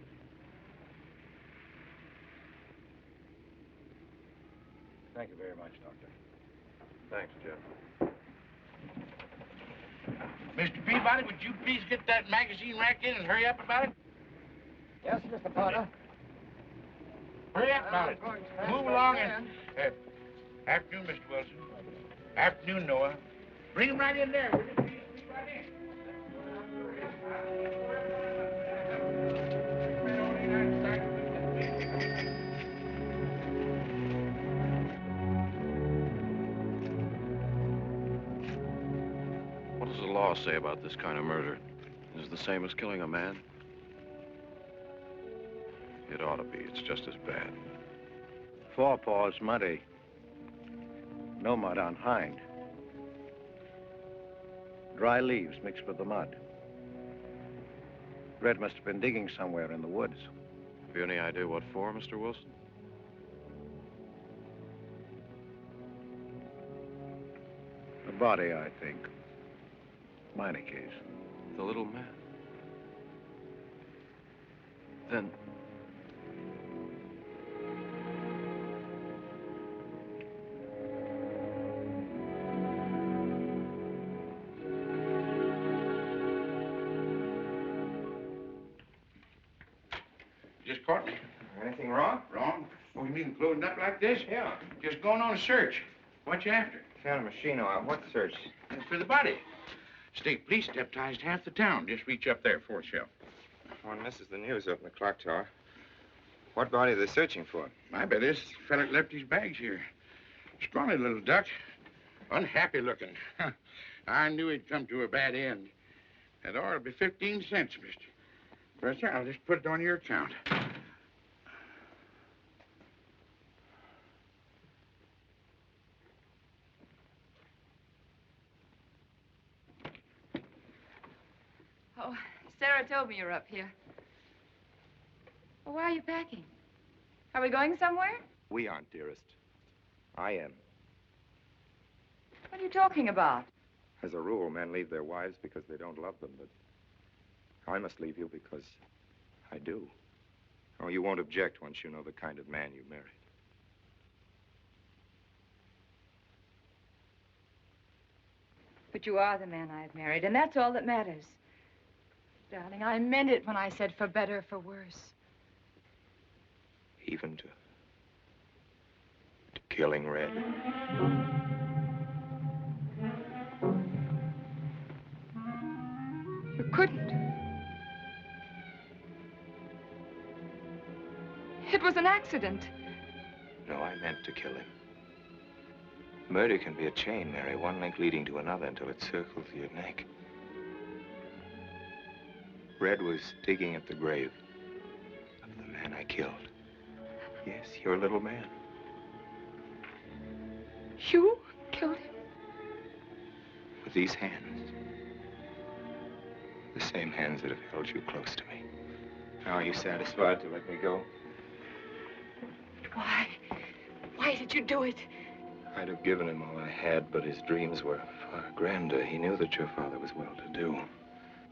Thank you very much, Doctor. Thanks, Jeff. Mr. Peabody, would you please get that magazine rack in and hurry up about it? Yes, Mr. Potter. Hurry up about it. Move along and... afternoon, Mr. Wilson. Afternoon, Noah. Bring him right in there, will you? Please, right in. What does the law say about this kind of murder? Is it the same as killing a man? It ought to be. It's just as bad. Forepaws muddy. No mud on hind. Dry leaves mixed with the mud. Red must have been digging somewhere in the woods. Have you any idea what for, Mr. Wilson? The body, I think. Minor case. The little man. Then... Just caught me. Anything wrong? Wrong? Oh, you mean closing up like this? Yeah. Just going on a search. What you after? Found a machine on what search? It's for the body. State police deputized half the town. Just reach up there, fourth shelf. One misses the news up in the clock tower. What body are they searching for? I bet this fella left his bags here. Scrawny little duck. Unhappy looking. I knew he'd come to a bad end. That ought to be 15 cents, mister. But sir, I'll just put it on your account. Oh, Sarah told me you were up here. Well, why are you packing? Are we going somewhere? We aren't, dearest. I am. What are you talking about? As a rule, men leave their wives because they don't love them, but I must leave you because I do. Oh, you won't object once you know the kind of man you married. But you are the man I've married, and that's all that matters. Darling, I meant it when I said for better or for worse. Even to killing Red. You couldn't. It was an accident. No, I meant to kill him. Murder can be a chain, Mary, one link leading to another until it circles your neck. Red was digging at the grave of the man I killed. Yes, your little man. You killed him? With these hands. The same hands that have held you close to me. Now, are you satisfied to let me go? Why? Why did you do it? I'd have given him all I had, but his dreams were far grander. He knew that your father was well-to-do.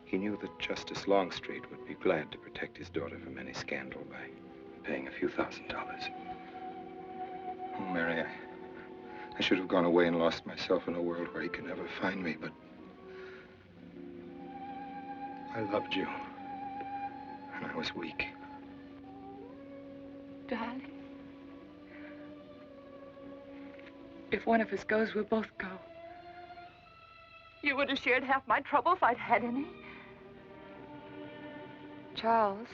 He knew that Justice Longstreet would be glad to protect his daughter from any scandal by paying a few $1,000s. Oh, Mary, I should have gone away and lost myself in a world where he could never find me, but I loved you, and I was weak. Darling, if one of us goes, we'll both go. You would have shared half my trouble if I'd had any. Charles,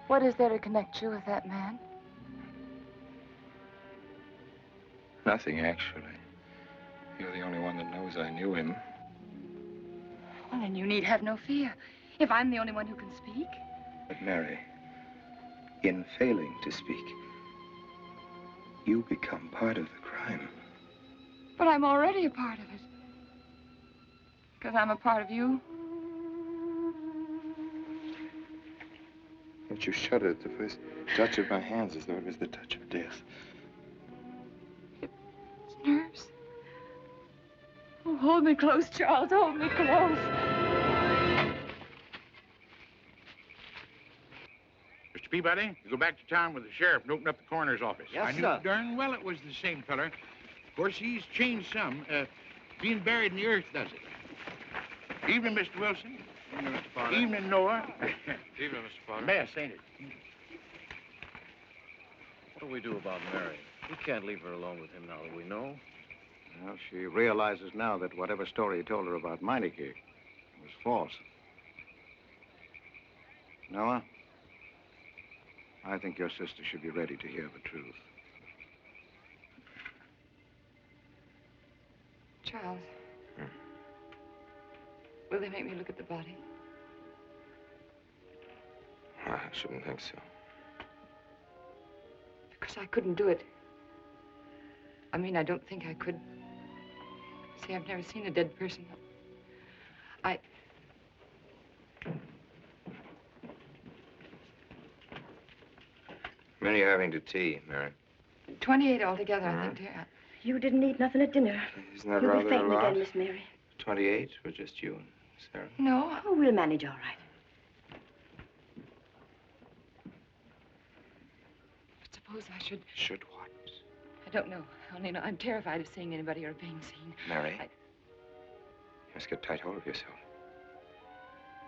what is there to connect you with that man? Nothing, actually. You're the only one that knows I knew him. Well, then you need have no fear. If I'm the only one who can speak. But, Mary, in failing to speak, you become part of the crime. But I'm already a part of it. Because I'm a part of you. Don't you shudder at the first touch of my hands as though it was the touch of death? It's nerves. Oh, hold me close, Charles. Hold me close. Mr. Peabody, you go back to town with the sheriff and open up the coroner's office. Yes, I knew sir. darn well it was the same feller. Of course, he's changed some. Being buried in the earth does it. Evening, Mr. Wilson. Evening, Mr. Potter. Evening, Noah. Evening, Mr. Potter. Mess, ain't it? What do we do about Mary? We can't leave her alone with him now that we know. Well, she realizes now that whatever story he told her about Meineke was false. Noah, I think your sister should be ready to hear the truth. Charles. Will they make me look at the body? I shouldn't think so. Because I couldn't do it. I mean, I don't think I could. See, I've never seen a dead person. Many are having to tea, Mary. 28 altogether, I think, dear. You didn't eat nothing at dinner. Isn't that You'll rather be a fainting lot? again, Miss Mary. 28 for just you and Sarah? No. Oh, we'll manage all right. But suppose I should... Should what? I don't know. Only know I'm terrified of seeing anybody or being seen. Mary, you must get tight hold of yourself.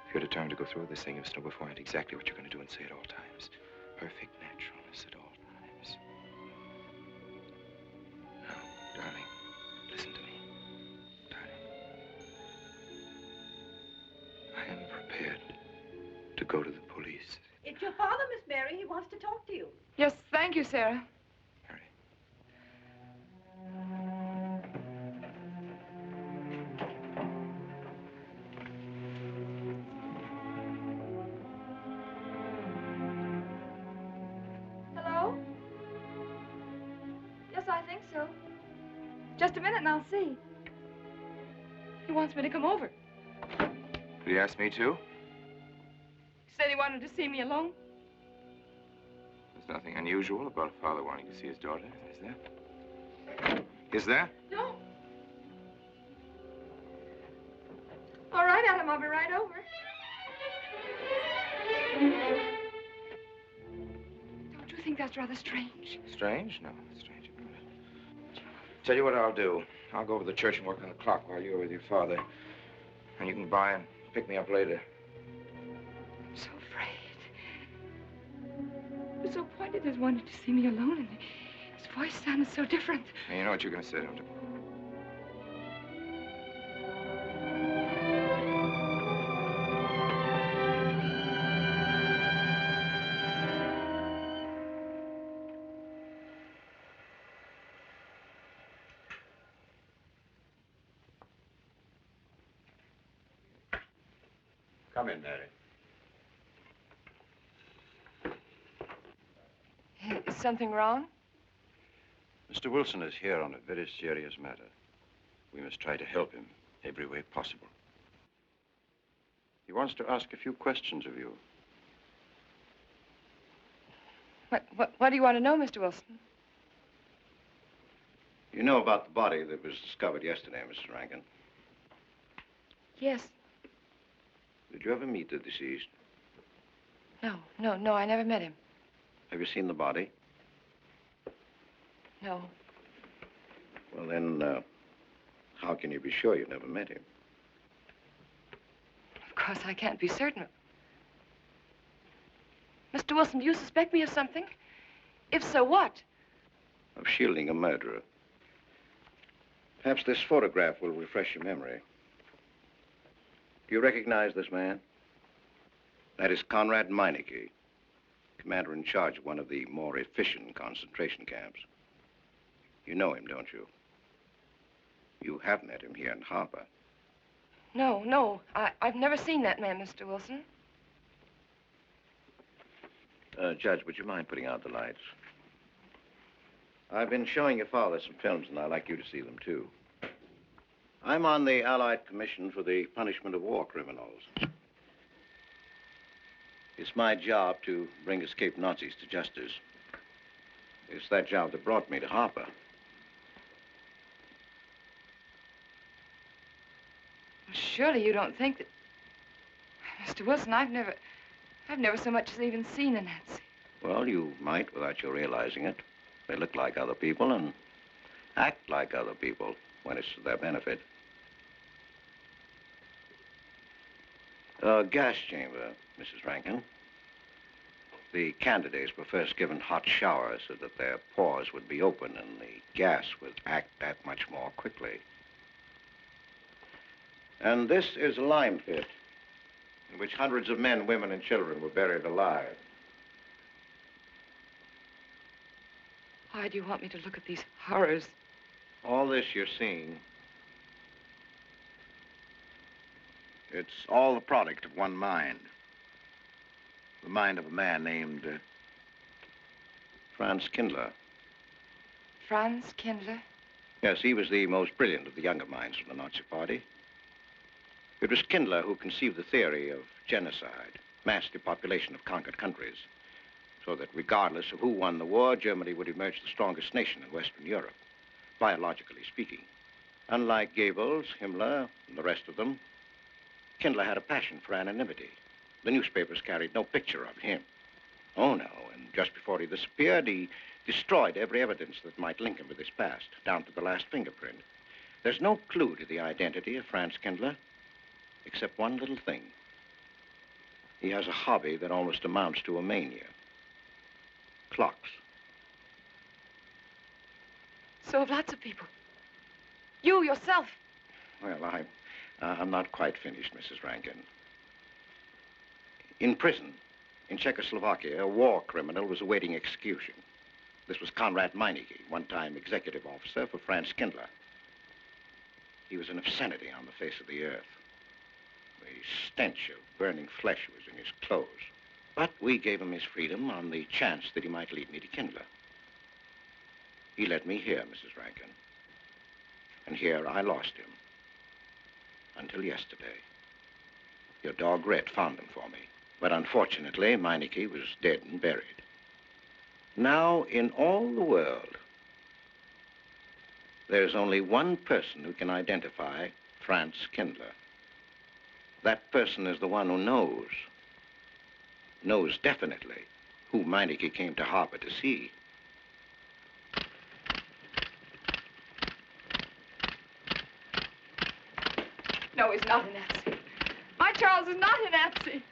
If you're determined determined to go through with this thing, you must know beforehand exactly what you're going to do and say at all times. Perfect naturalness at all times. Now, darling, listen to me. Darling. I am prepared to go to the police. It's your father, Miss Mary. He wants to talk to you. Yes, thank you, Sarah. Hello? Yes, I think so. Just a minute and I'll see. He wants me to come over. Did he ask me to? He said he wanted to see me alone. There's nothing unusual about a father wanting to see his daughter, is there? Is there? No. All right, Adam, I'll be right over. Don't you think that's rather strange? Strange? No, strange about it. Tell you what I'll do. I'll go over to the church and work on the clock while you're with your father. And you can buy and pick me up later. I'm so afraid. He was so pointed as wanted to see me alone, and his voice sounded so different. And you know what you're going to say to him. Come in, Mary. Is something wrong? Mr. Wilson is here on a very serious matter. We must try to help him every way possible. He wants to ask a few questions of you. What do you want to know, Mr. Wilson? You know about the body that was discovered yesterday, Mrs. Rankin. Yes. Did you ever meet the deceased? No, I never met him. Have you seen the body? No. Well, then, how can you be sure you never met him? Of course, I can't be certain. Mr. Wilson, do you suspect me of something? If so, what? Of shielding a murderer. Perhaps this photograph will refresh your memory. Do you recognize this man? That is Conrad Meineke, commander in charge of one of the more efficient concentration camps. You know him, don't you? You have met him here in Harper. No. I've never seen that man, Mr. Wilson. Judge, would you mind putting out the lights? I've been showing your father some films, and I'd like you to see them, too. I'm on the Allied Commission for the Punishment of War Criminals. It's my job to bring escaped Nazis to justice. It's that job that brought me to Harper. Well, surely you don't think that... Mr. Wilson, I've never so much as even seen a Nazi. Well, you might without your realizing it. They look like other people and act like other people when it's to their benefit. Gas chamber, Mrs. Rankin. The candidates were first given hot showers so that their pores would be open and the gas would act that much more quickly. And this is a lime pit in which hundreds of men, women, and children were buried alive. Why do you want me to look at these horrors? All this you're seeing, it's all the product of one mind. The mind of a man named Franz Kindler. Franz Kindler? Yes, he was the most brilliant of the younger minds of the Nazi Party. It was Kindler who conceived the theory of genocide, mass depopulation of conquered countries, so that regardless of who won the war, Germany would emerge the strongest nation in Western Europe, biologically speaking. Unlike Goebbels, Himmler, and the rest of them, Kindler had a passion for anonymity. The newspapers carried no picture of him. Oh, no, and just before he disappeared, he destroyed every evidence that might link him with his past, down to the last fingerprint. There's no clue to the identity of Franz Kindler, except one little thing. He has a hobby that almost amounts to a mania. Clocks. So have lots of people. You yourself. Well, I'm not quite finished, Mrs. Rankin. In prison, in Czechoslovakia, a war criminal was awaiting execution. This was Conrad Meineke, one-time executive officer for Franz Kindler. He was an obscenity on the face of the earth. The stench of burning flesh was in his clothes. But we gave him his freedom on the chance that he might lead me to Kindler. He led me here, Mrs. Rankin. And here I lost him. Until yesterday. Your dog Red found him for me. But unfortunately, Meineke was dead and buried. Now, in all the world, there's only one person who can identify Franz Kindler. That person is the one who knows definitely who Meineke came to harbor to see. No, he's not a Nazi. My Charles is not a Nazi.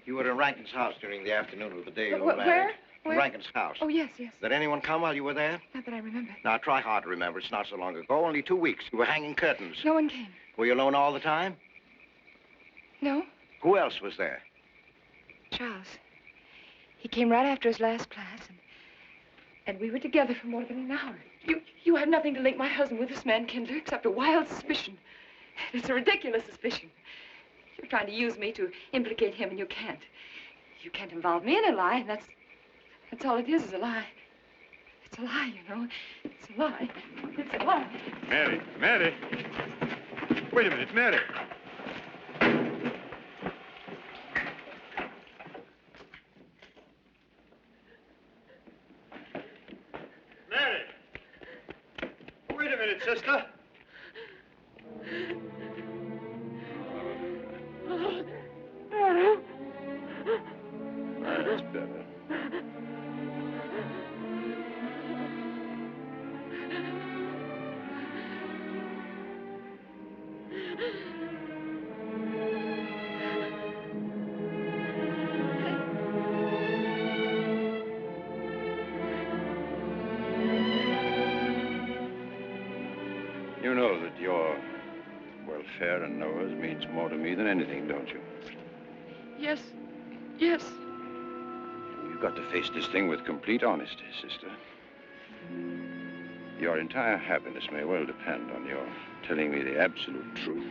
You were in Rankin's house during the afternoon of the day you were married. Where? Where? Rankin's house. Oh, yes, yes. Did anyone come while you were there? Not that I remember. Now, try hard to remember. It's not so long ago. Only 2 weeks. You were hanging curtains. No one came. Were you alone all the time? No? Who else was there? Charles. He came right after his last class, and we were together for more than an hour. You have nothing to link my husband with this man, Kindler, except a wild suspicion. It's a ridiculous suspicion. You're trying to use me to implicate him, and you can't. You can't involve me in a lie, and that's all it is a lie. It's a lie, you know. It's a lie. It's a lie. Mary, Mary. Wait a minute, Mary. Mary. Wait a minute, sister. That's better. You know that your welfare and Noah's means more to me than anything, don't you? Yes. Yes. You've got to face this thing with complete honesty, sister. Your entire happiness may well depend on your telling me the absolute truth.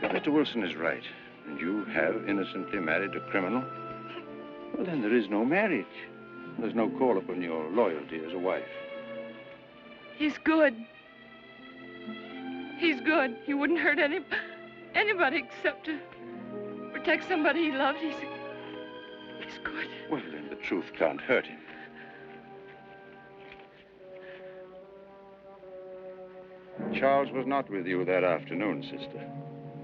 If Mr. Wilson is right, and you have innocently married a criminal, well, then there is no marriage. There's no call upon your loyalty as a wife. He's good. He's good. He wouldn't hurt anybody except to protect somebody he loved. He's good. Well, then the truth can't hurt him. Charles was not with you that afternoon, sister.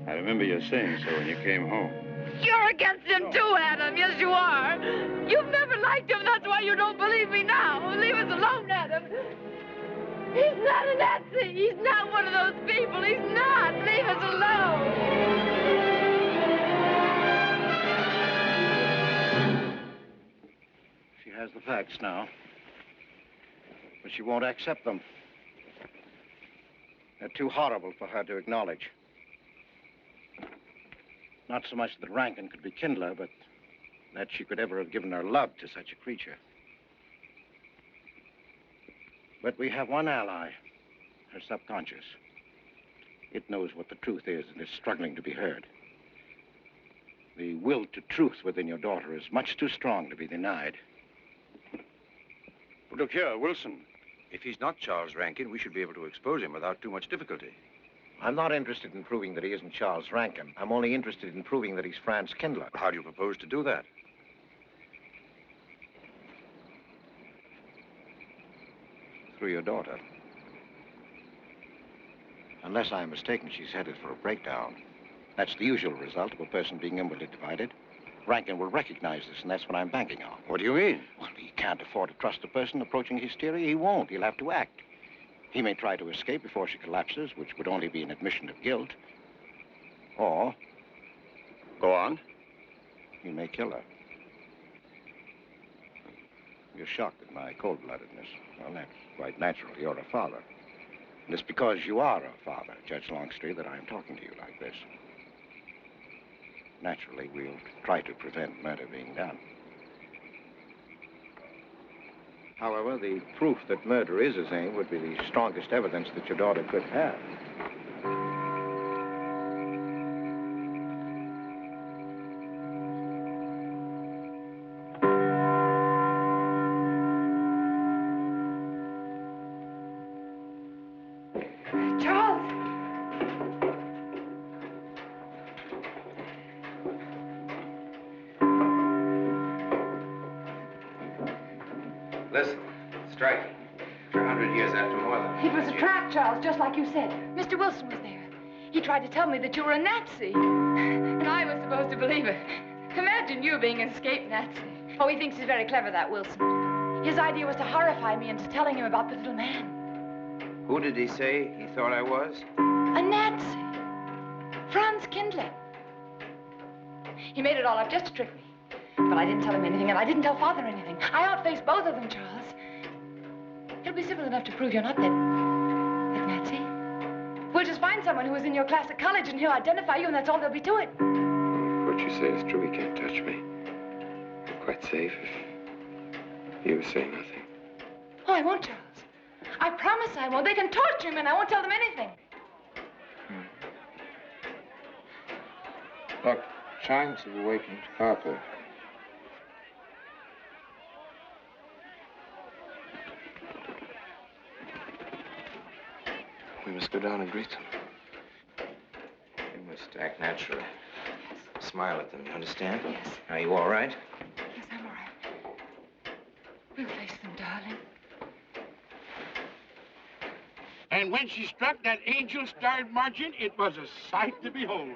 I remember you saying so when you came home. You're against him too, Adam. Yes, you are. You've never liked him. That's why you don't believe me now. Leave us alone, Adam. He's not a Nazi. He's not one of those people. He's not. Leave us alone. She has the facts now, but she won't accept them. They're too horrible for her to acknowledge. Not so much that Rankin could be Kindler, but that she could ever have given her love to such a creature. But we have one ally, her subconscious. It knows what the truth is and is struggling to be heard. The will to truth within your daughter is much too strong to be denied. Well, look here, Wilson. If he's not Charles Rankin, we should be able to expose him without too much difficulty. I'm not interested in proving that he isn't Charles Rankin. I'm only interested in proving that he's Franz Kindler. How do you propose to do that? Through your daughter. Unless I'm mistaken, she's headed for a breakdown. That's the usual result of a person being inwardly divided. Rankin will recognize this, and that's what I'm banking on. What do you mean? Well, he can't afford to trust a person approaching hysteria. He won't. He'll have to act. He may try to escape before she collapses, which would only be an admission of guilt. Or, go on, he may kill her. You're shocked at my cold-bloodedness. Well, that's quite natural. You're a father. And it's because you are a father, Judge Longstreet, that I'm talking to you like this. Naturally, we'll try to prevent murder being done. However, the proof that murder is his aim would be the strongest evidence that your daughter could have. Listen, strike. For 100 years after more than... It was a trap, Charles, just like you said. Mr. Wilson was there. He tried to tell me that you were a Nazi. And I was supposed to believe it. Imagine you being an escaped Nazi. Oh, he thinks he's very clever, that Wilson. His idea was to horrify me into telling him about the little man. Who did he say he thought I was? A Nazi. Franz Kindler. He made it all up just to trick me. But I didn't tell him anything, and I didn't tell Father anything. I outfaced both of them, Charles. He'll be civil enough to prove you're not that Nazi. We'll just find someone who was in your class at college, and he'll identify you, and that's all there'll be to it. What you say is true. He can't touch me. I'm quite safe if you say nothing. Oh, I won't, Charles. I promise I won't. They can torture him, and I won't tell them anything. Look, chimes have awakened Harper. We must go down and greet them. We must act naturally. Smile at them, you understand? Yes. Are you all right? Yes, I'm all right. We'll face them, darling. And when she struck that angel-starred margin, it was a sight to behold.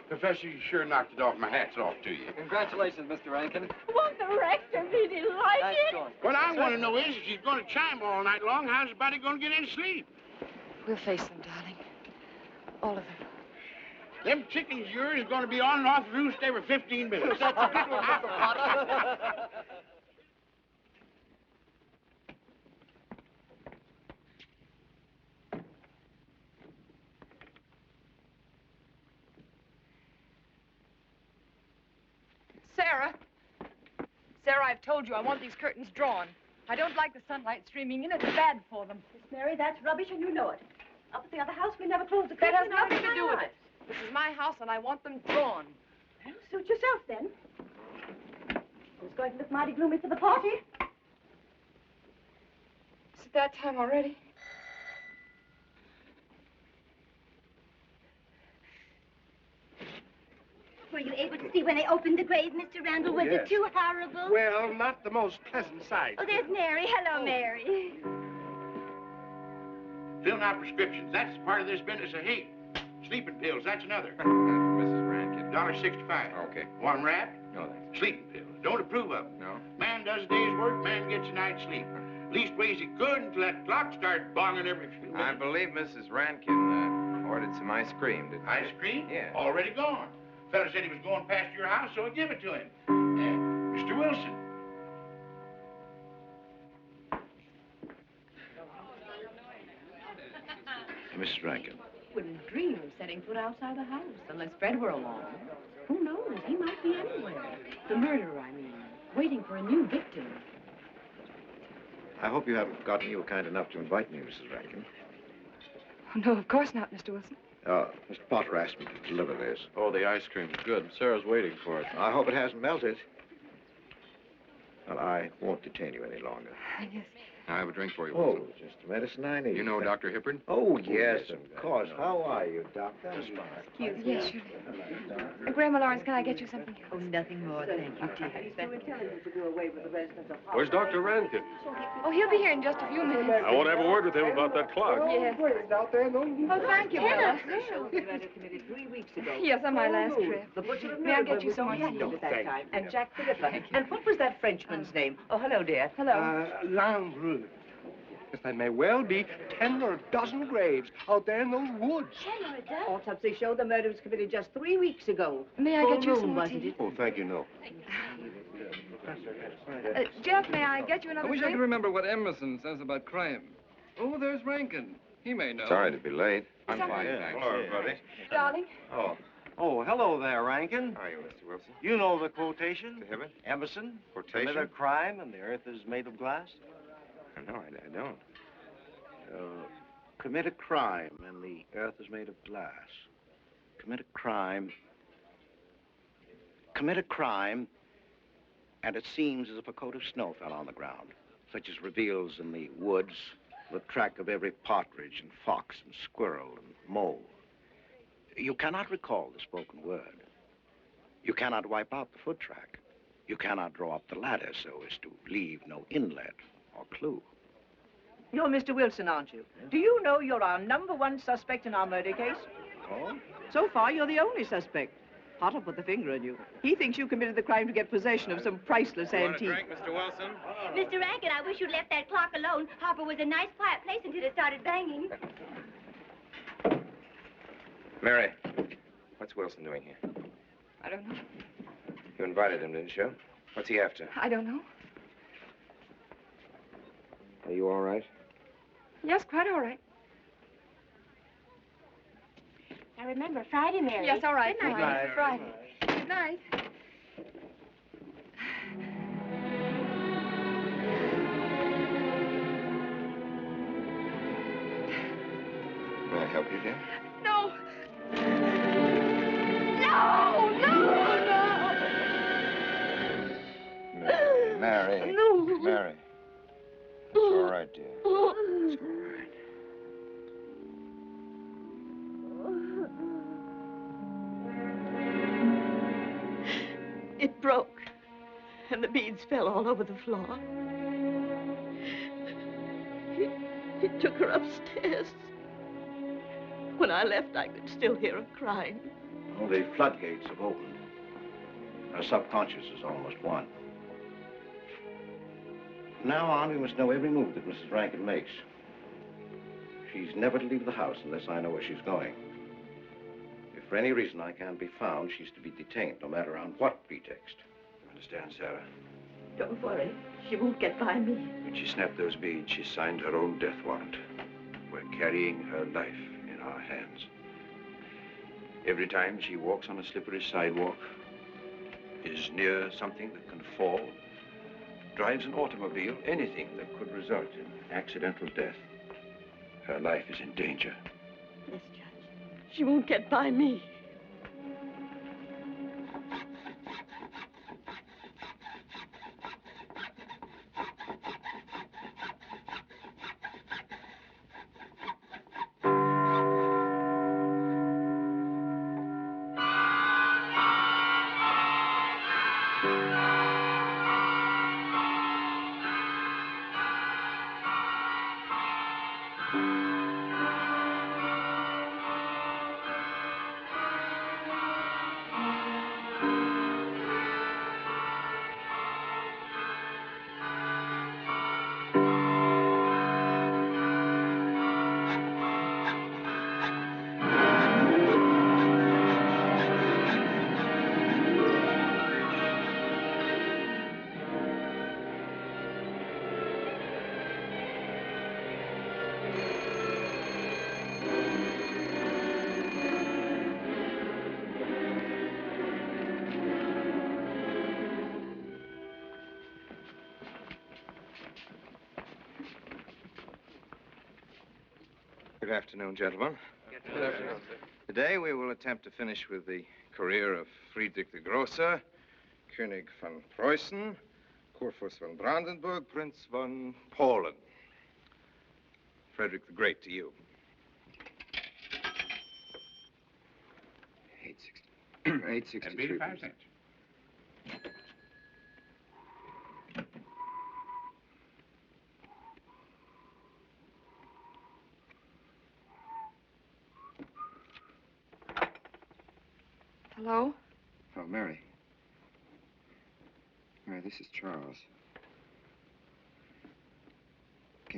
Professor, you sure knocked it off. My hat's off to you. Congratulations, Mr. Rankin. Won't the rector be delighted? What I want to know is, if she's going to chime all night long, how's the body going to get any sleep? We'll face them, darling. All of them. Them chickens of yours are going to be on and off the roost every 15 minutes. That's a good one, Mr. Potter. Sarah. Sarah, I've told you I want these curtains drawn. I don't like the sunlight streaming in. It's bad for them. Miss Mary, that's rubbish and you know it. Up at the other house, we never close the That curtain. has nothing to do with it. This is my house, and I want them drawn. Well, suit yourself, then. It's going to look mighty gloomy for the party. Is it that time already? Were you able to see when they opened the grave, Mr. Randall? Was yes. it too horrible? Well, not the most pleasant sight. Oh, there's Mary. Hello, Mary. Filling out prescriptions, that's part of this business of hate. Sleeping pills, that's another. Mrs. Rankin. $1.65. Okay. One wrap, No, thanks. sleeping pills. Don't approve of them. No? Man does a day's work, man gets a night's sleep. Leastways he could until that clock started bonging every few minutes. I believe Mrs. Rankin ordered some ice cream. Did Ice cream? Yeah. Already gone. Fella said he was going past your house, so I give it to him. Mr. Wilson. Mrs. Rankin. Wouldn't dream of setting foot outside the house unless Fred were along. Who knows? He might be anywhere. The murderer, I mean, waiting for a new victim. I hope you haven't forgotten you were kind enough to invite me, Mrs. Rankin. Oh, no, of course not, Mr. Wilson. Mr. Potter asked me to deliver this. Oh, the ice cream's good. Sarah's waiting for it. I hope it hasn't melted. Well, I won't detain you any longer. Yes. I have a drink for you, Oh, Wilson. just the medicine I need. You know Dr. Hippard? Oh, yes, of course. How are you, Doctor? Excuse me. Yes, surely. Grandma Lawrence, can I get you something? Oh, nothing more, thank you, dear. He's too intelligent to do away with the residents of Where's Dr. Rankin? Oh, he'll be here in just a few minutes. I want to have a word with him about that clock. Yes. Oh, thank you, Bella. committed 3 weeks ago. Yes, on my last trip. The butcher of May I get Nuremberg you was some on more hand tea? at that time. And Jack the Ripper. And what was that Frenchman's name? Oh, hello, dear. Hello. Langru. Yes, there may well be 10 or a dozen graves out there in those woods. 10 or a dozen? Autopsy showed the murder was committed just 3 weeks ago. May I Full get you some moon, more wasn't tea? it? Oh, thank you, no. Jeff, may I get you I another wish I drink? could remember what Emerson says about crime. Oh, there's Rankin. He may know. Sorry to be late. I'm fine, thanks. Hello, everybody. Darling. Oh, hello there, Rankin. How are you, Mr. Wilson? You know the quotation? To have it? Emerson? Quotation? Commit a crime and the earth is made of glass? No, I don't. Commit a crime and the earth is made of glass. Commit a crime. Commit a crime and it seems as if a coat of snow fell on the ground, such as reveals in the woods the track of every partridge and fox and squirrel and mole. You cannot recall the spoken word. You cannot wipe out the foot track. You cannot draw up the ladder so as to leave no inlet or clue. You're Mr. Wilson, aren't you? Do you know you're our #1 suspect in our murder case? Oh? So far, you're the only suspect. Potter put the finger on you. He thinks you committed the crime to get possession of some priceless antique. Mr. Wilson? Mr. Rankin, I wish you'd left that clock alone. Harper was a nice, quiet place until it started banging. Mary, what's Wilson doing here? I don't know. You invited him, didn't you? What's he after? I don't know. Are you all right? Yes, quite all right. Now remember, Friday, Mary. Yes, all right. Good night. Friday. Good night. May I help you, dear? No. No, no, no. Mary. No. Mary. It's all right, dear. It's all right. It broke, and the beads fell all over the floor. He took her upstairs. When I left, I could still hear her crying. Well, the floodgates have opened. Her subconscious is almost won. From now on, we must know every move that Mrs. Rankin makes. She's never to leave the house unless I know where she's going. If for any reason I can't be found, she's to be detained, no matter on what pretext. You understand, Sarah? Don't worry. She won't get by me. When she snapped those beads, she signed her own death warrant. We're carrying her life in our hands. Every time she walks on a slippery sidewalk, is near something that can fall, drives an automobile, anything that could result in accidental death, her life is in danger. Yes, Judge. She won't get by me. Good afternoon, gentlemen. Good afternoon, sir. Today we will attempt to finish with the career of Friedrich the Grosser, König von Preußen, Kurfürst von Brandenburg, Prince von Polen. Frederick the Great to you. 863. That'd be 85 cents. Hello? Oh, Mary. Mary, this is Charles.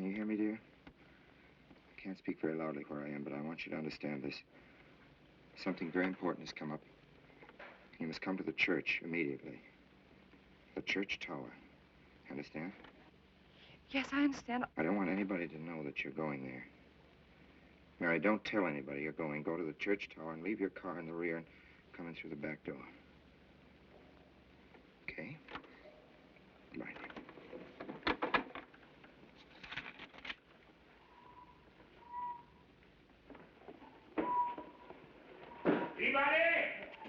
can you hear me, dear? I can't speak very loudly where I am, but I want you to understand this. Something very important has come up. You must come to the church immediately. The church tower. Understand? Yes, I understand. I don't want anybody to know that you're going there. Mary, don't tell anybody you're going. Go to the church tower and leave your car in the rear and come in through the back door. Okay? Right.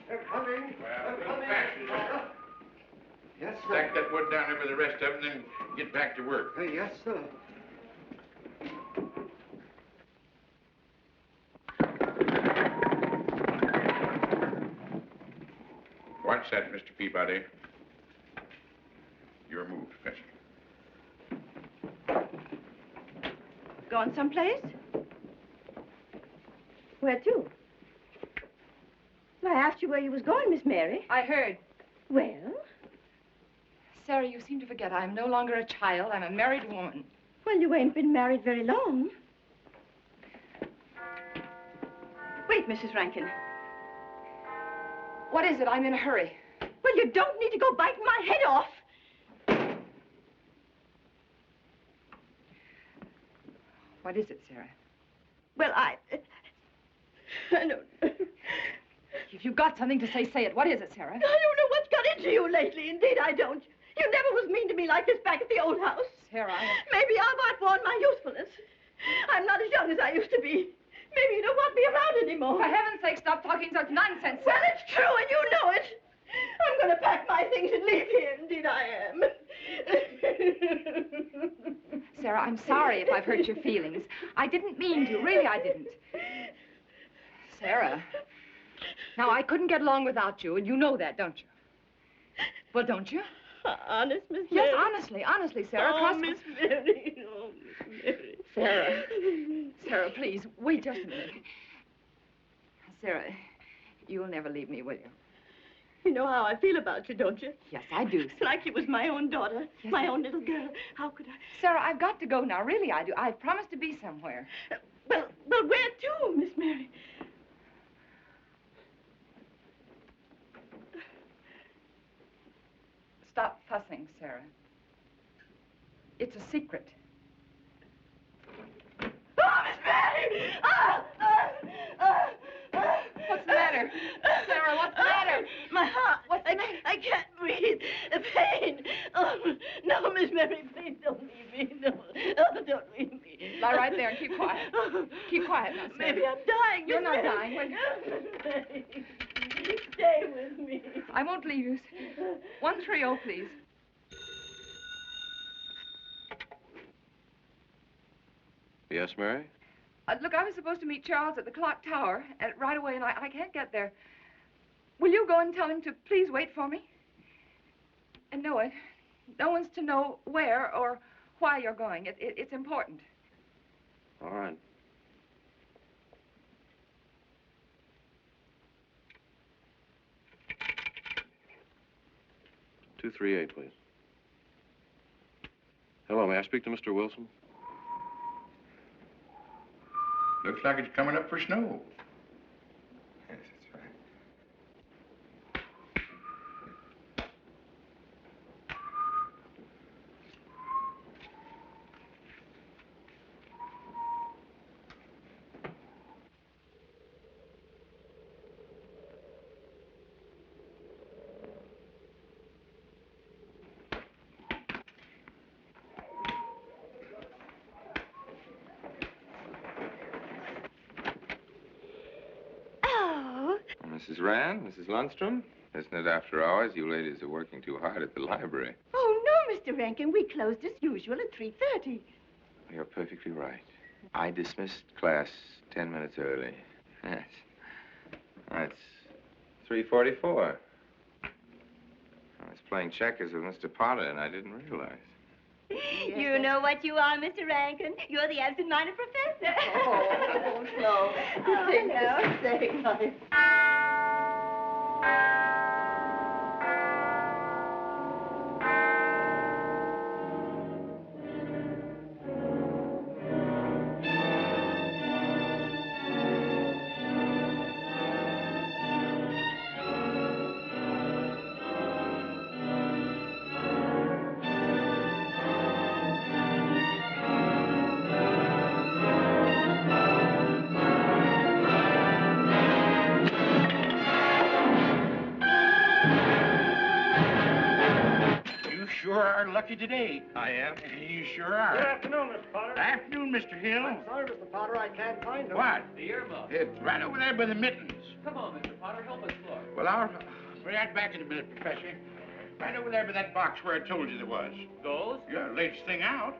They're coming. Well, They're a little coming. faster. Yes, sir. Stack that wood down there with the rest of them, then get back to work. Yes, sir. Watch that, Mr. Peabody. You're moved, Mister. Gone someplace? Where to? Well, I asked you where you was going, Miss Mary. I heard. Well? Sarah, you seem to forget I'm no longer a child. I'm a married woman. Well, you ain't been married very long. Wait, Mrs. Rankin. What is it? I'm in a hurry. Well, you don't need to go biting my head off. What is it, Sarah? Well, I don't know. If you've got something to say, say it. What is it, Sarah? I don't know what's got into you lately. Indeed, I don't. You never was mean to me like this back at the old house. Sarah, Maybe I've outworn my usefulness. I'm not as young as I used to be. Maybe you don't want me around anymore. For heaven's sake, stop talking such nonsense, Sarah. Well, it's true, and you know it. I'm going to pack my things and leave here. Indeed, I am. Sarah, I'm sorry if I've hurt your feelings. I didn't mean to. Really, I didn't. Sarah. Now, I couldn't get along without you, and you know that, don't you? Well, don't you? Honest, Miss Yes, Mary? honestly, Sarah. Oh, Miss Mary. Oh, Miss Mary. Sarah. Sarah, please, wait just a minute. Sarah, you'll never leave me, will you? You know how I feel about you, don't you? Yes, I do. It's like you was my own daughter, Yes, my own little girl. How could I? Sarah, I've got to go now. Really, I do. I've promised to be somewhere. Well, where to, Miss Mary? Stop fussing, Sarah. It's a secret. Oh, Miss Mary! What's the matter? Sarah, what's the matter? My heart. What's the matter? I can't breathe. The pain. Oh, no, Miss Mary, please don't leave me. No, oh, don't leave me. Lie right there and keep quiet. Keep quiet now, Sarah. Maybe I'm dying. You're Miss not Mary. dying, will you? Mary, stay with me. I won't leave you. 130, please. Yes, Mary? Look, I was supposed to meet Charles at the clock tower right away, and I can't get there. Will you go and tell him to please wait for me? And no one's to know where or why you're going. It's important. All right. "238, please. Hello, may I speak to Mr. Wilson? Looks like it's coming up for snow. Yes, that's right. Oh. Mrs. Rand, Mrs. Lundstrom, isn't it after hours? You ladies are working too hard at the library. Oh, no, Mr. Rankin. We closed as usual at 3:30. You're perfectly right. I dismissed class 10 minutes early. Yes. That's 3:44. I was playing checkers with Mr. Potter, and I didn't realize. You know what you are, Mr. Rankin. You're the absent-minded professor. Oh, no. Oh, no. Say, my... sure are lucky today. I am. You sure are. Good afternoon, Mr. Potter. Afternoon, Mr. Hill. I'm sorry, Mr. Potter, I can't find him. What? The earmuffs. It's right over there by the mittens. Come on, Mr. Potter, help us look. Well, I'll be right back in a minute, Professor. Right over there by that box where I told you there was. Those? Yeah, latest thing out.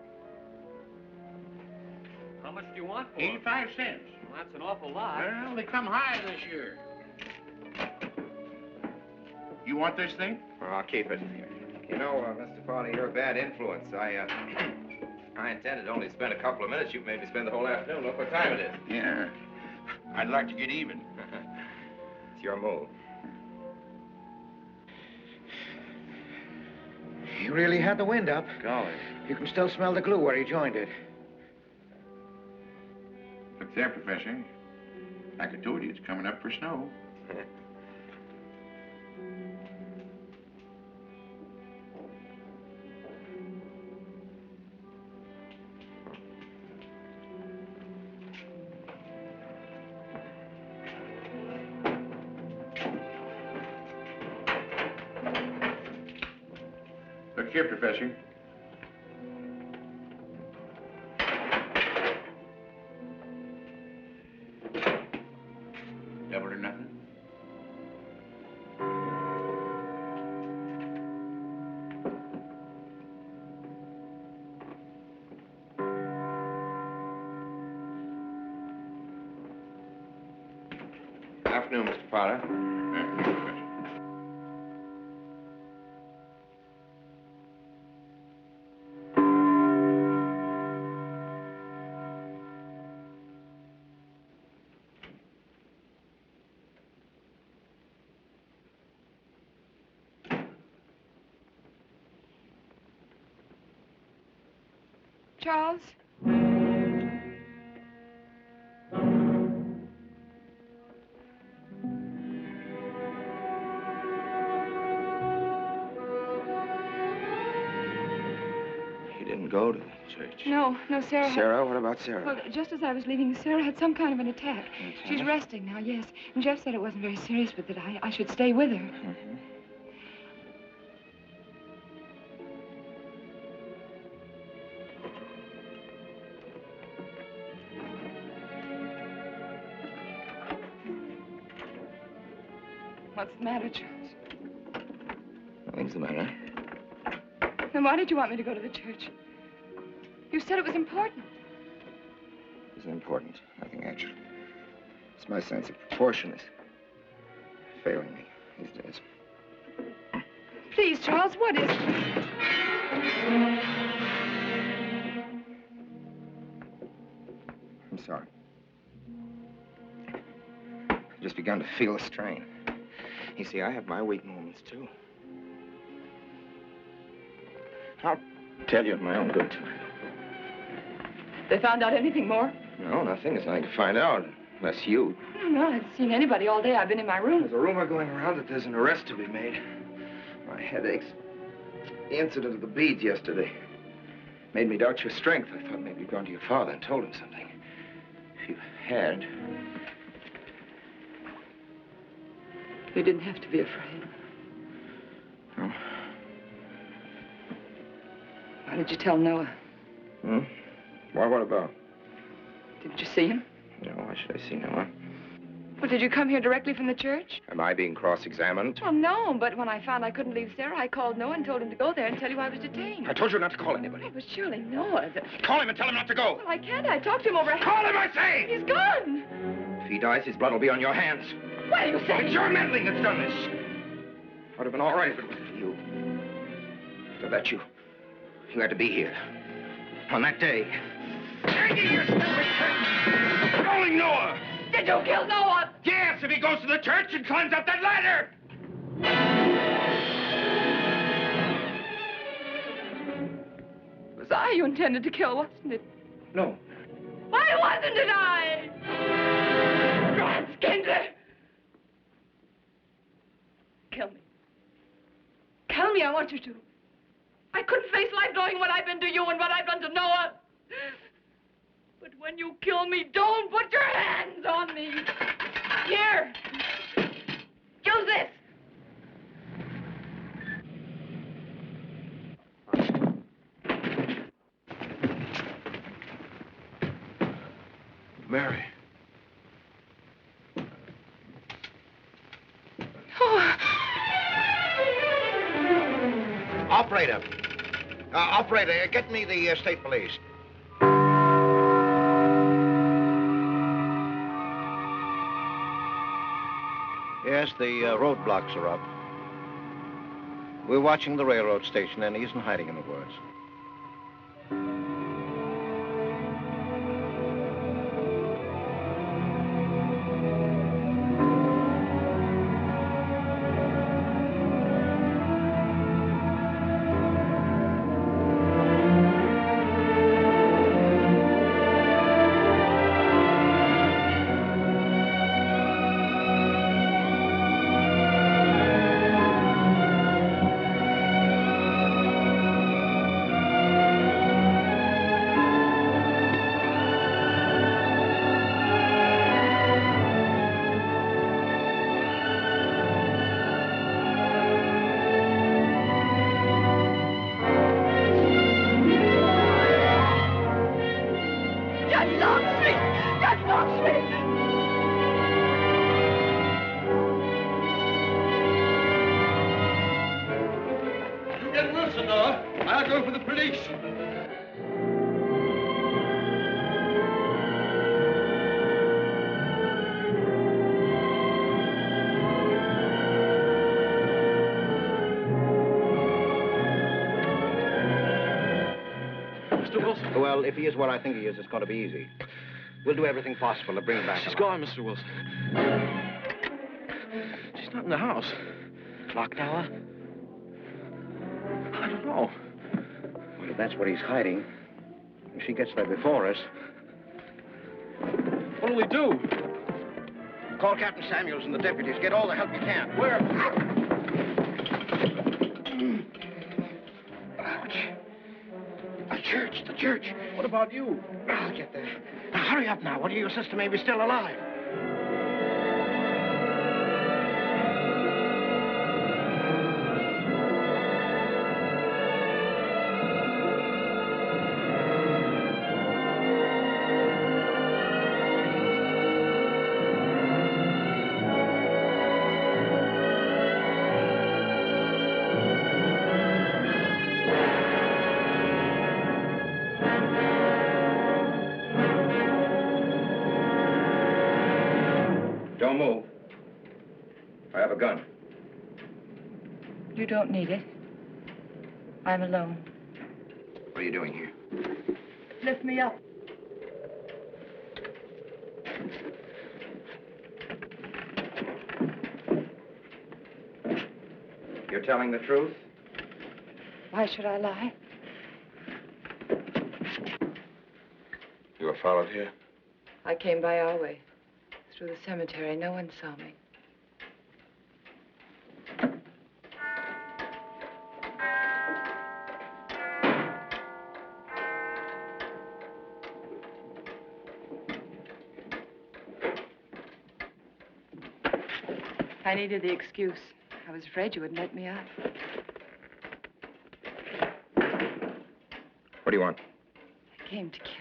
How much do you want for 85 cents. Well, that's an awful lot. Well, they come high this year. You want this thing? Well, I'll keep it. You know, Mr. Potter, you're a bad influence. I intended to only spend a couple of minutes. You've made me spend the whole afternoon. Look what time it is. Yeah. I'd like to get even. It's your move. He really had the wind up. Golly. You can still smell the glue where he joined it. Look there, Professor. Like I told you, it's coming up for snow. Look here, Professor. Double or nothing? Afternoon, Mr. Potter. Afternoon, Professor. Charles? He didn't go to the church. No, Sarah. Sarah? What about Sarah? Well, just as I was leaving, Sarah had some kind of an attack. She's resting now, yes. And Jeff said it wasn't very serious, but that I should stay with her. Mm-hmm. What's the matter, Charles? Nothing's the matter. Then why did you want me to go to the church? You said it was important. It's important. Nothing actually. It's my sense of proportion is failing me these days. Please, Charles, what is it? I'm sorry. I've just begun to feel the strain. You see, I have my weak moments, too. I'll tell you in my own good time. They found out anything more? No, nothing. There's nothing to find out, unless you. No, I haven't seen anybody all day. I've been in my room. There's a rumor going around that there's an arrest to be made. My head aches. The incident of the beads yesterday made me doubt your strength. I thought maybe you'd gone to your father and told him something. If you had... You didn't have to be afraid. No. Why did you tell Noah? Hmm? Why, what about? Didn't you see him? No, why should I see Noah? Well, did you come here directly from the church? Am I being cross-examined? Well, no, but when I found I couldn't leave Sarah, I called Noah and told him to go there and tell you I was detained. I told you not to call anybody. Oh, but surely Noah... Call him and tell him not to go. Well, I can't. I talked to him over... Call him, I say! He's gone! If he dies, his blood will be on your hands. What are you saying? It's your meddling that's done this. Would have been all right if it wasn't for you. After that, you had to be here. On that day. Calling Noah! Did you kill Noah? Yes, if he goes to the church and climbs up that ladder! It was I you intended to kill, wasn't it? No. Why wasn't it I? Rod Skindler! Kill me. Kill me, I want you to. I couldn't face life knowing what I've been to you and what I've done to Noah. But when you kill me, don't put your hands on me. Here. Use this. Mary. Operator. Operator, get me the state police. Yes, the roadblocks are up. We're watching the railroad station, and he isn't hiding in the woods. I'll go for the police. Mr. Wilson? Well, if he is what I think he is, it's going to be easy. We'll do everything possible to bring him back. She's gone, Mr. Wilson. She's not in the house. Clock tower? I don't know. Well, if that's what he's hiding, if she gets there before us... What'll we do? Call Captain Samuels and the deputies. Get all the help you can. Where? Ouch. The church. What about you? I'll get there. Now, hurry up now. One of your sister may be still alive. Don't move. I have a gun. You don't need it. I'm alone. What are you doing here? Lift me up. You're telling the truth? Why should I lie? You were followed here? I came by our way. Through the cemetery. No one saw me. I needed the excuse. I was afraid you wouldn't let me out. What do you want? I came to kill you.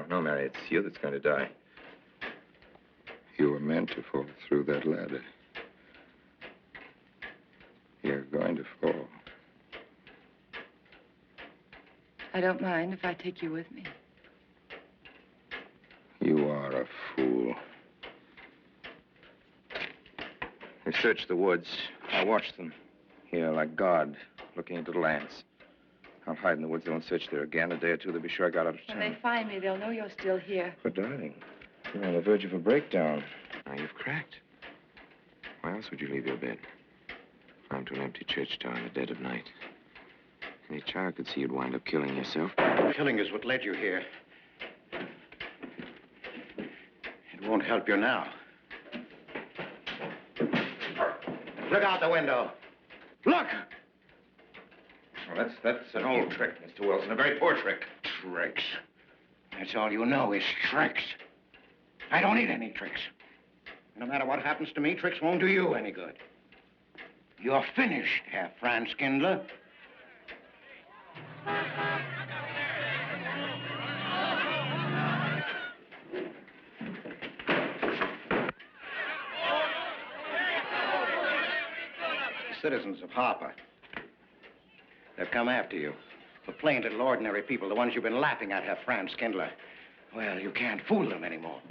No, Mary, it's you that's going to die. You were meant to fall through that ladder. You're going to fall. I don't mind if I take you with me. You are a fool. We searched the woods. I watched them. Here, like God, looking into the lands. I'll hide in the woods. They won't search there again. A day or two, they'll be sure I got out of town. When they find me, they'll know you're still here. But, darling, you're on the verge of a breakdown. Now, you've cracked. Why else would you leave your bed? Climb to an empty church tower in the dead of night. Any child could see you'd wind up killing yourself. Killing is what led you here. It won't help you now. Look out the window. Look! Well, that's an old trick, Mr. Wilson. A very poor trick. Tricks. That's all you know is tricks. I don't need any tricks. No matter what happens to me, tricks won't do you any good. You're finished, Herr Franz Kindler. citizens of Harper. They've come after you. The plain little ordinary people, the ones you've been laughing at, have Franz Kindler. Well, you can't fool them anymore.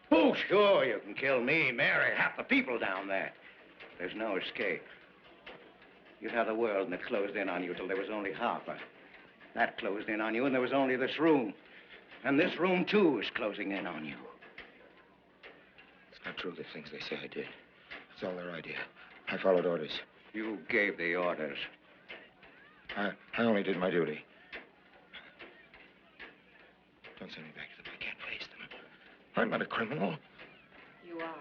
Oh, sure, you can kill me, Mary, half the people down there. There's no escape. You'd have the world, and it closed in on you till there was only Harper. That closed in on you, and there was only this room. And this room, too, is closing in on you. It's not true, the things they say I did. It's all their idea. I followed orders. You gave the orders. I only did my duty. Don't send me back to them. I can't face them. I'm not a criminal. You are.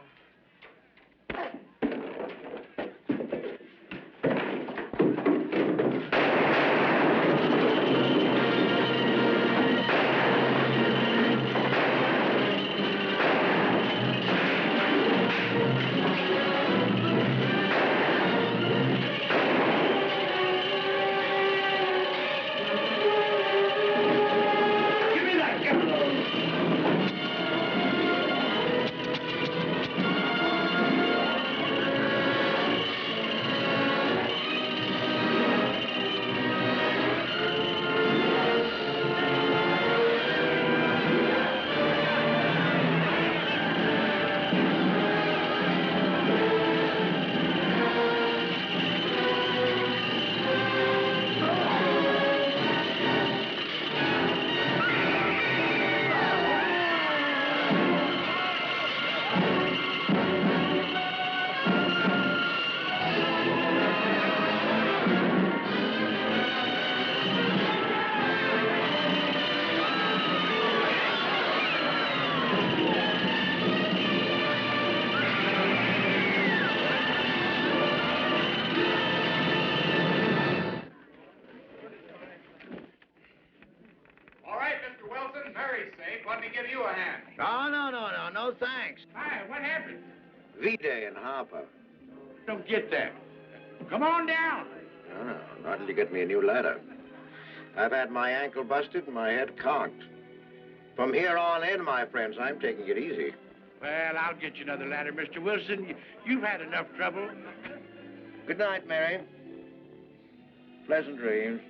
All right, Mr. Wilson, Mary's safe. Let me give you a hand. No, thanks. Hi, what happened? V-Day in Harper. Don't get that. Come on down. No, not till you get me a new ladder. I've had my ankle busted and my head conked. From here on in, my friends, I'm taking it easy. Well, I'll get you another ladder, Mr. Wilson. You've had enough trouble. Good night, Mary. Pleasant dreams.